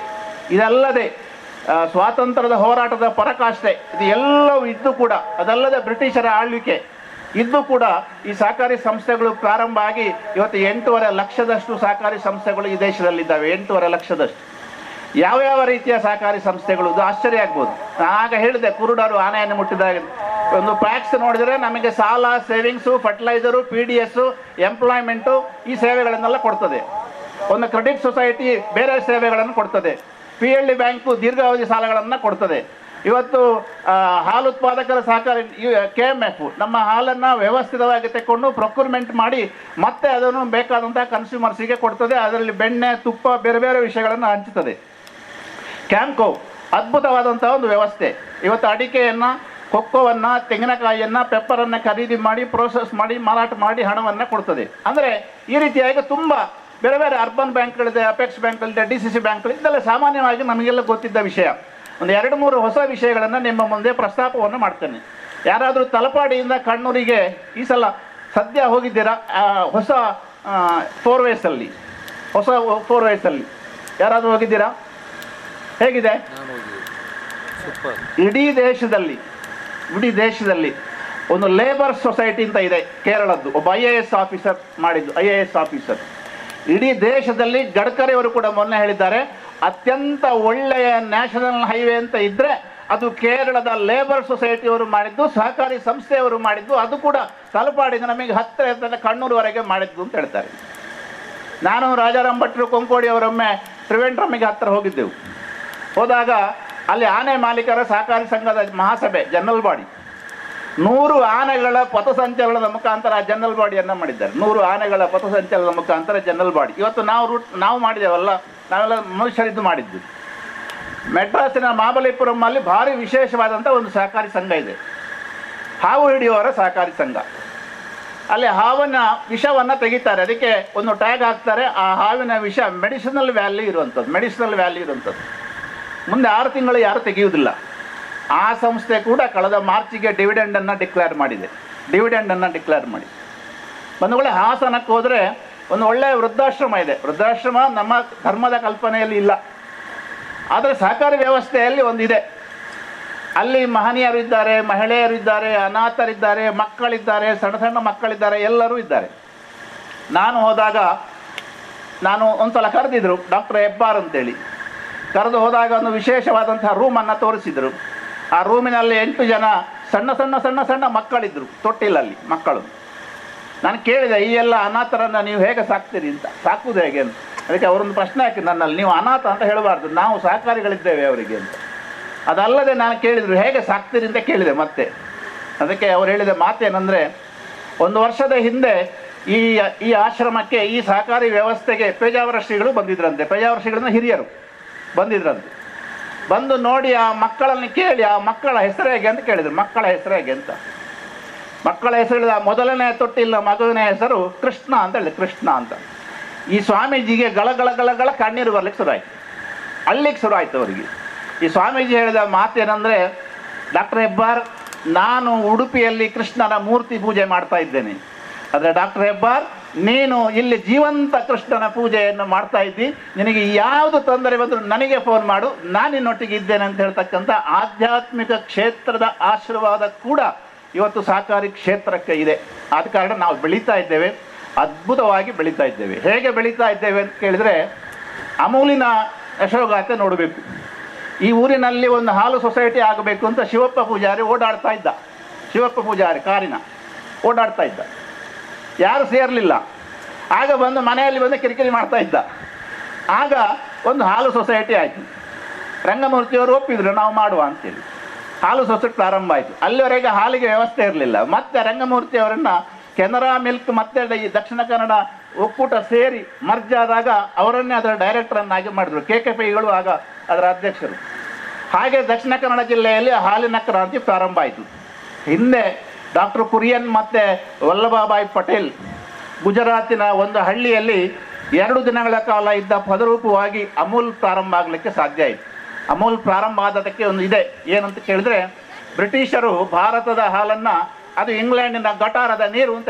ಇದಲ್ಲದೆ ಸ್ವಾತಂತ್ರ್ಯದ ಹೋರಾಟದ ಪರಾಕಾಷ್ಠೆ, ಇದು ಎಲ್ಲವೂ ಇದ್ದು ಕೂಡ, ಅದಲ್ಲದೆ ಬ್ರಿಟಿಷರ ಆಳ್ವಿಕೆ ಇದ್ದು ಕೂಡ ಈ ಸಹಕಾರಿ ಸಂಸ್ಥೆಗಳು ಪ್ರಾರಂಭ ಆಗಿ ಇವತ್ತು 8.5 ಲಕ್ಷದಷ್ಟು ಸಹಕಾರಿ ಸಂಸ್ಥೆಗಳು ಈ ದೇಶದಲ್ಲಿದ್ದಾವೆ. 8.5 ಲಕ್ಷದಷ್ಟು. ಯಾವ್ಯಾವ ರೀತಿಯ ಸಹಕಾರಿ ಸಂಸ್ಥೆಗಳು? ಇದು ಆಶ್ಚರ್ಯ ಆಗ್ಬೋದು. ಆಗ ಹೇಳಿದೆ, ಕುರುಡರು ಆನೆಯನ್ನು ಮುಟ್ಟಿದಾಗ ಒಂದು ಪ್ಯಾಕ್ಸ್ ನೋಡಿದರೆ ನಮಗೆ ಸಾಲ, ಸೇವಿಂಗ್ಸು, ಫರ್ಟಿಲೈಸರು, PDS, ಎಂಪ್ಲಾಯ್ಮೆಂಟು, ಈ ಸೇವೆಗಳನ್ನೆಲ್ಲ ಕೊಡ್ತದೆ. ಒಂದು ಕ್ರೆಡಿಟ್ ಸೊಸೈಟಿ ಬೇರೆ ಸೇವೆಗಳನ್ನು ಕೊಡ್ತದೆ. PLD ಬ್ಯಾಂಕು ದೀರ್ಘಾವಧಿ ಸಾಲಗಳನ್ನು ಕೊಡ್ತದೆ. ಇವತ್ತು ಹಾಲು ಉತ್ಪಾದಕರ ಸಹಕಾರಿ KMF ನಮ್ಮ ಹಾಲನ್ನು ವ್ಯವಸ್ಥಿತವಾಗಿ ತೆಕ್ಕೊಂಡು ಪ್ರೊಕ್ಯೂರ್ಮೆಂಟ್ ಮಾಡಿ ಮತ್ತೆ ಅದನ್ನು ಬೇಕಾದಂಥ ಕನ್ಸ್ಯೂಮರ್ಸಿಗೆ ಕೊಡ್ತದೆ. ಅದರಲ್ಲಿ ಬೆಣ್ಣೆ, ತುಪ್ಪ, ಬೇರೆ ಬೇರೆ ವಿಷಯಗಳನ್ನು ಹಂಚುತ್ತದೆ. ಕ್ಯಾಂಕೋ ಅದ್ಭುತವಾದಂಥ ಒಂದು ವ್ಯವಸ್ಥೆ. ಇವತ್ತು ಅಡಿಕೆಯನ್ನು ಕೊಕ್ಕೋವನ್ನು, ತೆಂಗಿನಕಾಯಿಯನ್ನು, ಪೆಪ್ಪರನ್ನು ಖರೀದಿ ಮಾಡಿ ಪ್ರೋಸೆಸ್ ಮಾಡಿ ಮಾರಾಟ ಮಾಡಿ ಹಣವನ್ನು ಕೊಡ್ತದೆ. ಅಂದರೆ ಈ ರೀತಿಯಾಗಿ ತುಂಬ ಬೇರೆ ಬೇರೆ ಅರ್ಬನ್ ಬ್ಯಾಂಕ್ಗಳಿದೆ, ಅಪೆಕ್ಸ್ ಬ್ಯಾಂಕ್ಗಳಿದೆ, DCC ಬ್ಯಾಂಕ್ಗಳಿದೆ. ಇದೆಲ್ಲ ಸಾಮಾನ್ಯವಾಗಿ ನಮಗೆಲ್ಲ ಗೊತ್ತಿದ್ದ ವಿಷಯ. ಒಂದು 2-3 ಹೊಸ ವಿಷಯಗಳನ್ನು ನಿಮ್ಮ ಮುಂದೆ ಪ್ರಸ್ತಾಪವನ್ನು ಮಾಡ್ತೇನೆ. ಯಾರಾದರೂ ತಲಪಾಡಿಯಿಂದ ಕಣ್ಣೂರಿಗೆ ಈ ಸಲ ಸದ್ಯ ಹೋಗಿದ್ದೀರಾ? ಹೊಸ 4 waysಲ್ಲಿ, ಹೊಸ 4 waysಲ್ಲಿ ಯಾರಾದರೂ ಹೋಗಿದ್ದೀರಾ? ಹೇಗಿದೆ? ಇಡೀ ದೇಶದಲ್ಲಿ ಒಂದು ಲೇಬರ್ ಸೊಸೈಟಿ ಅಂತ ಇದೆ ಕೇರಳದ್ದು, ಒಬ್ಬ IAS ಆಫೀಸರ್ ಮಾಡಿದ್ದು, IAS ಆಫೀಸರ್. ಇಡೀ ದೇಶದಲ್ಲಿ ಗಡ್ಕರಿ ಅವರು ಕೂಡ ಮೊನ್ನೆ ಹೇಳಿದ್ದಾರೆ, ಅತ್ಯಂತ ಒಳ್ಳೆಯ ನ್ಯಾಷನಲ್ ಹೈವೇ ಅಂತ ಇದ್ದರೆ ಅದು ಕೇರಳದ ಲೇಬರ್ ಸೊಸೈಟಿಯವರು ಮಾಡಿದ್ದು, ಸಹಕಾರಿ ಸಂಸ್ಥೆಯವರು ಮಾಡಿದ್ದು, ಅದು ಕೂಡ ತಲಪಾಡಿಂದ ನಮಗೆ ಹತ್ತಿರ ಕಣ್ಣೂರುವರೆಗೆ ಮಾಡಿದ್ದು ಅಂತ ಹೇಳ್ತಾರೆ. ನಾನು ರಾಜಾರಾಮ್ ಭಟ್ರು ಕೊಂಕೋಡಿ ಅವರೊಮ್ಮೆ ತ್ರಿವೇಂದ್ರಮ್ಮಿಗೆ ಹತ್ತಿರ ಹೋಗಿದ್ದೆವು. ಹೋದಾಗ ಅಲ್ಲಿ ಆನೆ ಮಾಲೀಕರ ಸಹಕಾರಿ ಸಂಘದ ಮಹಾಸಭೆ, ಜನರಲ್ ಬಾಡಿ, 100 ಆನೆಗಳ ಪಥಸಂಚಲನದ ಮುಖಾಂತರ ಜನರಲ್ ಬಾಡಿಯನ್ನು ಮಾಡಿದ್ದಾರೆ. 100 ಆನೆಗಳ ಪಥಸಂಚಲನದ ಮುಖಾಂತರ ಜನರಲ್ ಬಾಡಿ. ಇವತ್ತು ನಾವು ಮಾಡಿದ್ದೇವಲ್ಲ, ನಾವೆಲ್ಲ ಮನುಷ್ಯರಿದ್ದು ಮಾಡಿದ್ದು. ಮೆಡ್ರಾಸಿನ ಮಹಾಬಲಿಪುರಮಲ್ಲಿ ಭಾರಿ ವಿಶೇಷವಾದಂಥ ಒಂದು ಸಹಕಾರಿ ಸಂಘ ಇದೆ, ಹಾವು ಹಿಡಿಯುವವರ ಸಹಕಾರಿ ಸಂಘ. ಅಲ್ಲಿ ಹಾವಿನ ವಿಷವನ್ನು ತೆಗಿತಾರೆ, ಅದಕ್ಕೆ ಒಂದು ಟ್ಯಾಗ್ ಹಾಕ್ತಾರೆ. ಆ ಹಾವಿನ ವಿಷ ಮೆಡಿಸಿನಲ್ ವ್ಯಾಲ್ಯೂ ಇರುವಂಥದ್ದು. ಮುಂದೆ 6 ತಿಂಗಳು ಯಾರು ತೆಗೆಯುವುದಿಲ್ಲ. ಆ ಸಂಸ್ಥೆ ಕೂಡ ಕಳೆದ ಮಾರ್ಚಿಗೆ ಡಿವಿಡೆಂಡನ್ನು ಡಿಕ್ಲೇರ್ ಮಾಡಿ ಬಂಧುಗಳೇ, ಹಾಸನಕ್ಕೆ ಹೋದರೆ ಒಂದು ಒಳ್ಳೆಯ ವೃದ್ಧಾಶ್ರಮ ಇದೆ. ವೃದ್ಧಾಶ್ರಮ ನಮ್ಮ ಧರ್ಮದ ಕಲ್ಪನೆಯಲ್ಲಿ ಇಲ್ಲ, ಆದರೆ ಸಹಕಾರಿ ವ್ಯವಸ್ಥೆಯಲ್ಲಿ ಒಂದಿದೆ. ಅಲ್ಲಿ ಮಹನೀಯರು ಇದ್ದಾರೆ, ಮಹಿಳೆಯರು ಇದ್ದಾರೆ, ಅನಾಥರಿದ್ದಾರೆ, ಮಕ್ಕಳಿದ್ದಾರೆ, ಸಣ್ಣ ಮಕ್ಕಳಿದ್ದಾರೆ, ಎಲ್ಲರೂ ಇದ್ದಾರೆ. ನಾನು ಹೋದಾಗ ಒಂದು ಸಲ ಕರೆದಿದ್ರು, ಡಾಕ್ಟರ್ ಹೆಬ್ಬಾರ್ ಅಂತೇಳಿ. ಕರೆದು ಹೋದಾಗ ಒಂದು ವಿಶೇಷವಾದಂತಹ ರೂಮನ್ನು ತೋರಿಸಿದರು. ಆ ರೂಮಿನಲ್ಲಿ 8 ಜನ ಸಣ್ಣ ಮಕ್ಕಳಿದ್ದರು, ತೊಟ್ಟಿಲಲ್ಲಿ ಮಕ್ಕಳು. ನಾನು ಕೇಳಿದೆ, ಈ ಎಲ್ಲ ಅನಾಥರನ್ನು ನೀವು ಹೇಗೆ ಸಾಕ್ತೀರಿ ಅಂತ, ಸಾಕುವುದು ಹೇಗೆ ಅಂತ. ಅದಕ್ಕೆ ಅವರೊಂದು ಪ್ರಶ್ನೆ ಹಾಕಿ ನನ್ನಲ್ಲಿ, ನೀವು ಅನಾಥ ಅಂತ ಹೇಳಬಾರ್ದು, ನಾವು ಸಹಕಾರಿಗಳಿದ್ದೇವೆ ಅವರಿಗೆ ಅಂತ. ಅದಲ್ಲದೆ ನಾನು ಕೇಳಿದರು, ಹೇಗೆ ಸಾಕ್ತೀರಿ ಅಂತ ಕೇಳಿದೆ ಮತ್ತೆ. ಅದಕ್ಕೆ ಅವರು ಹೇಳಿದ ಮಾತೇನೆಂದರೆ, 1 ವರ್ಷದ ಹಿಂದೆ ಈ ಆಶ್ರಮಕ್ಕೆ, ಈ ಸಹಕಾರಿ ವ್ಯವಸ್ಥೆಗೆ ಪೇಜಾವರ ಶ್ರೀಗಳು ಬಂದಿದ್ರಂತೆ. ಪೇಜಾವರ ಶ್ರೀಗಳನ್ನ ಹಿರಿಯರು ಬಂದಿದ್ರಂತೆ. ಬಂದು ನೋಡಿ ಆ ಮಕ್ಕಳನ್ನು ಕೇಳಿ, ಆ ಮಕ್ಕಳ ಹೆಸರು ಹೇಗೆ ಅಂತ ಕೇಳಿದರು. ಮಕ್ಕಳ ಹೆಸರು ಹೇಗೆ ಅಂತ. ಮಕ್ಕಳ ಹೆಸರು ಹೇಳಿದ, ಮೊದಲನೇ ತೊಟ್ಟಿಲ್ಲ ಮಗುವಿನ ಹೆಸರು ಕೃಷ್ಣ ಅಂತ ಹೇಳಿದೆ, ಕೃಷ್ಣ ಅಂತ. ಈ ಸ್ವಾಮೀಜಿಗೆ ಗಳ ಕಣ್ಣೀರು ಬರ್ಲಿಕ್ಕೆ ಶುರು ಆಯ್ತು ಅವರಿಗೆ. ಈ ಸ್ವಾಮೀಜಿ ಹೇಳಿದ ಮಾತೇನೆಂದರೆ, ಡಾಕ್ಟರ್ ಹೆಬ್ಬಾರ್, ನಾನು ಉಡುಪಿಯಲ್ಲಿ ಕೃಷ್ಣನ ಮೂರ್ತಿ ಪೂಜೆ ಮಾಡ್ತಾ ಇದ್ದೇನೆ, ಆದರೆ ಡಾಕ್ಟರ್ ಹೆಬ್ಬಾರ್, ನೀನು ಇಲ್ಲಿ ಜೀವಂತ ಕೃಷ್ಣನ ಪೂಜೆಯನ್ನು ಮಾಡ್ತಾ ಇದ್ದಿ, ನಿನಗೆ ಯಾವುದು ತೊಂದರೆ ಬಂದರೂ ನನಗೆ ಫೋನ್ ಮಾಡು, ನಾನು ನಿನ್ನೊಟ್ಟಿಗೆ ಇದ್ದೇನೆ ಅಂತ ಹೇಳ್ತಕ್ಕಂಥ ಆಧ್ಯಾತ್ಮಿಕ ಕ್ಷೇತ್ರದ ಆಶೀರ್ವಾದ ಕೂಡ ಇವತ್ತು ಸಹಕಾರಿ ಕ್ಷೇತ್ರಕ್ಕೆ ಇದೆ. ಆದ ಕಾರಣ ನಾವು ಬೆಳೀತಾ ಇದ್ದೇವೆ, ಅದ್ಭುತವಾಗಿ ಬೆಳೀತಾ ಇದ್ದೇವೆ. ಹೇಗೆ ಬೆಳೀತಾ ಇದ್ದೇವೆ ಅಂತ ಕೇಳಿದರೆ, ಅಮೂಲಿನ ಯಶೋಗಾಥೆ ನೋಡಬೇಕು. ಈ ಊರಿನಲ್ಲಿ ಒಂದು ಹಾಲು ಸೊಸೈಟಿ ಆಗಬೇಕು ಅಂತ ಶಿವಪ್ಪ ಪೂಜಾರಿ ಓಡಾಡ್ತಾ ಇದ್ದ. ಶಿವಪ್ಪ ಪೂಜಾರಿ ಕಾರಿನ ಓಡಾಡ್ತಾ ಇದ್ದ, ಯಾರು ಸೇರಲಿಲ್ಲ. ಆಗ ಬಂದು ಮನೆಯಲ್ಲಿ ಬಂದು ಕಿರಿಕಿರಿ ಮಾಡ್ತಾ ಇದ್ದ. ಆಗ ಒಂದು ಹಾಲು ಸೊಸೈಟಿ ಆಯಿತು. ರಂಗಮೂರ್ತಿಯವರು ಒಪ್ಪಿದ್ರು, ನಾವು ಮಾಡುವ ಅಂತೇಳಿ ಹಾಲು ಸೊಸೈಟಿ ಪ್ರಾರಂಭ ಆಯಿತು. ಅಲ್ಲಿವರೆಗೆ ಹಾಲಿಗೆ ವ್ಯವಸ್ಥೆ ಇರಲಿಲ್ಲ. ಮತ್ತೆ ರಂಗಮೂರ್ತಿಯವರನ್ನು ಕೆನರಾ ಮಿಲ್ಕ್ ಮತ್ತು ಈ ದಕ್ಷಿಣ ಕನ್ನಡ ಒಕ್ಕೂಟ ಸೇರಿ ಮರ್ಜ್ ಆದಾಗ ಅವರನ್ನೇ ಅದರ ಡೈರೆಕ್ಟರನ್ನಾಗಿ ಮಾಡಿದ್ರು. KKPಗಳು ಆಗ ಅದರ ಅಧ್ಯಕ್ಷರು. ಹಾಗೆ ದಕ್ಷಿಣ ಕನ್ನಡ ಜಿಲ್ಲೆಯಲ್ಲಿ ಹಾಲಿನ ಕ್ರಾಂತಿ ಪ್ರಾರಂಭ ಆಯಿತು. ಹಿಂದೆ ಡಾಕ್ಟರ್ ಕುರಿಯನ್ ಮತ್ತು ವಲ್ಲಭಭಾಯಿ ಪಟೇಲ್ ಗುಜರಾತಿನ ಒಂದು ಹಳ್ಳಿಯಲ್ಲಿ 2 ದಿನಗಳ ಕಾಲ ಇದ್ದ ಪದರೂಪವಾಗಿ ಅಮೂಲ್ ಪ್ರಾರಂಭ ಆಗಲಿಕ್ಕೆ ಸಾಧ್ಯ ಆಯಿತು. ಅಮೂಲ್ ಪ್ರಾರಂಭ ಆದದಕ್ಕೆ ಒಂದು ಇದೆ, ಏನಂತ ಕೇಳಿದ್ರೆ, ಬ್ರಿಟಿಷರು ಭಾರತದ ಹಾಲನ್ನು ಅದು ಇಂಗ್ಲೆಂಡಿನ ಗಟಾರದ ನೀರು ಅಂತ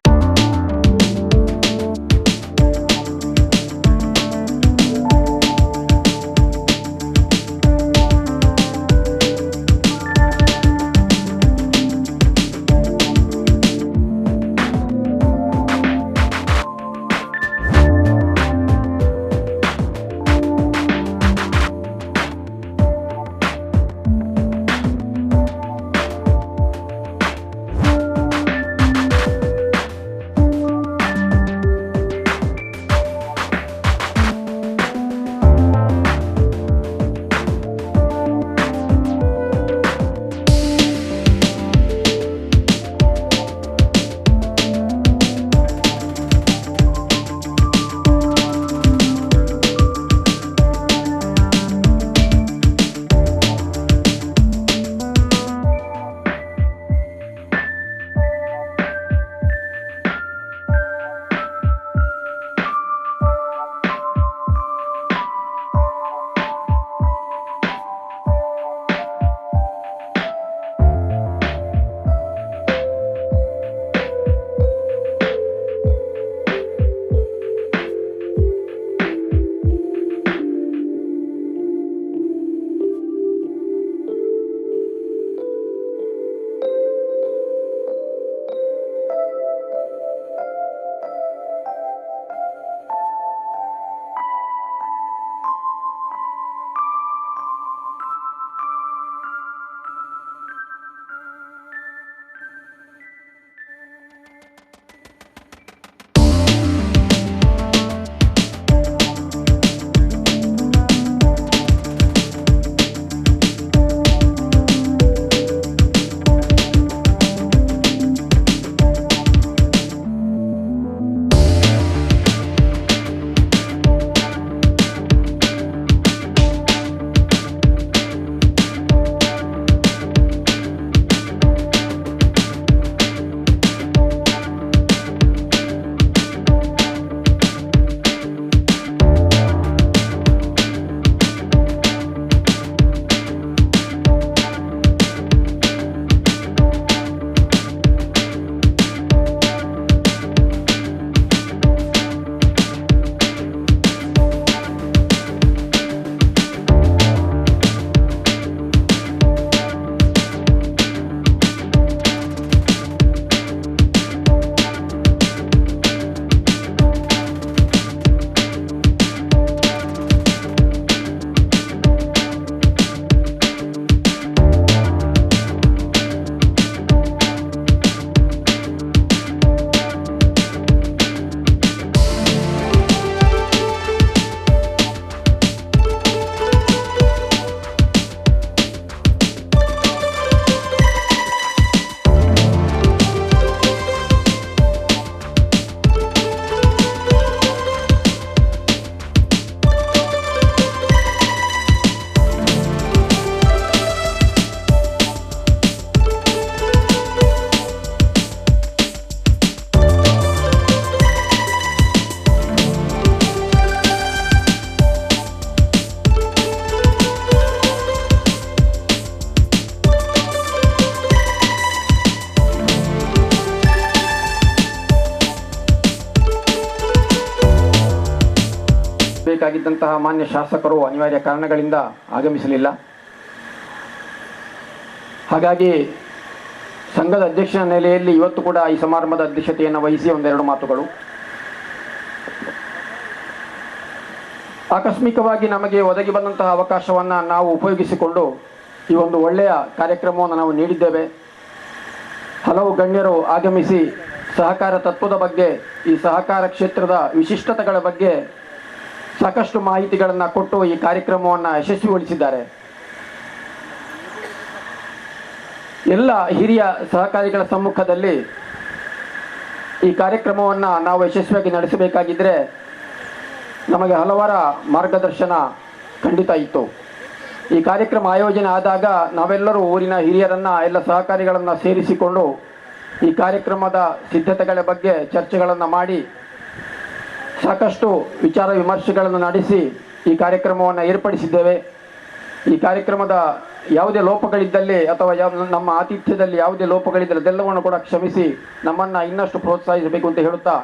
ಆಗಮಿಸಬೇಕಾಗಿದ್ದಂತಹ ಮಾನ್ಯ ಶಾಸಕರು ಅನಿವಾರ್ಯ ಕಾರಣಗಳಿಂದ ಆಗಮಿಸಲಿಲ್ಲ. ಹಾಗಾಗಿ ಸಂಘದ ಅಧ್ಯಕ್ಷನ ನೆಲೆಯಲ್ಲಿ ಇವತ್ತು ಕೂಡ ಈ ಸಮಾರಂಭದ ಅಧ್ಯಕ್ಷತೆಯನ್ನು ವಹಿಸಿ ಒಂದೆರಡು ಮಾತುಗಳು. ಆಕಸ್ಮಿಕವಾಗಿ ನಮಗೆ ಒದಗಿ ಬಂದಂತಹ ಅವಕಾಶವನ್ನು ನಾವು ಉಪಯೋಗಿಸಿಕೊಂಡು ಈ ಒಂದು ಒಳ್ಳೆಯ ಕಾರ್ಯಕ್ರಮವನ್ನು ನಾವು ನೀಡಿದ್ದೇವೆ. ಹಲವು ಗಣ್ಯರು ಆಗಮಿಸಿ ಸಹಕಾರ ತತ್ವದ ಬಗ್ಗೆ, ಈ ಸಹಕಾರ ಕ್ಷೇತ್ರದ ವಿಶಿಷ್ಟತೆಗಳ ಬಗ್ಗೆ ಸಾಕಷ್ಟು ಮಾಹಿತಿಗಳನ್ನು ಕೊಟ್ಟು ಈ ಕಾರ್ಯಕ್ರಮವನ್ನು ಯಶಸ್ವಿಗೊಳಿಸಿದ್ದಾರೆ. ಎಲ್ಲ ಹಿರಿಯ ಸಹಕಾರಿಗಳ ಸಮ್ಮುಖದಲ್ಲಿ ಈ ಕಾರ್ಯಕ್ರಮವನ್ನು ನಾವು ಯಶಸ್ವಿಯಾಗಿ ನಡೆಸಬೇಕಾಗಿದ್ದರೆ ನಮಗೆ ಹಲವರ ಮಾರ್ಗದರ್ಶನ ಖಂಡಿತ ಇತ್ತು. ಈ ಕಾರ್ಯಕ್ರಮ ಆಯೋಜನೆ ಆದಾಗ ನಾವೆಲ್ಲರೂ ಊರಿನ ಹಿರಿಯರನ್ನು, ಎಲ್ಲ ಸಹಕಾರಿಗಳನ್ನು ಸೇರಿಸಿಕೊಂಡು ಈ ಕಾರ್ಯಕ್ರಮದ ಸಿದ್ಧತೆಗಳ ಬಗ್ಗೆ ಚರ್ಚೆಗಳನ್ನು ಮಾಡಿ ಸಾಕಷ್ಟು ವಿಚಾರ ವಿಮರ್ಶೆಗಳನ್ನು ನಡೆಸಿ ಈ ಕಾರ್ಯಕ್ರಮವನ್ನು ಏರ್ಪಡಿಸಿದ್ದೇವೆ. ಈ ಕಾರ್ಯಕ್ರಮದ ಯಾವುದೇ ಲೋಪಗಳಿದ್ದಲ್ಲಿ ಅಥವಾ ನಮ್ಮ ಆತಿಥ್ಯದಲ್ಲಿ ಯಾವುದೇ ಲೋಪಗಳಿದ್ದಲ್ಲಿ ಅದೆಲ್ಲವನ್ನು ಕೂಡ ಕ್ಷಮಿಸಿ ನಮ್ಮನ್ನು ಇನ್ನಷ್ಟು ಪ್ರೋತ್ಸಾಹಿಸಬೇಕು ಅಂತ ಹೇಳುತ್ತಾ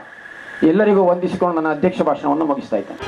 ಎಲ್ಲರಿಗೂ ವಂದಿಸಿಕೊಂಡು ನನ್ನ ಅಧ್ಯಕ್ಷ ಭಾಷಣವನ್ನು ಮುಗಿಸ್ತಾ ಇದ್ದೇನೆ.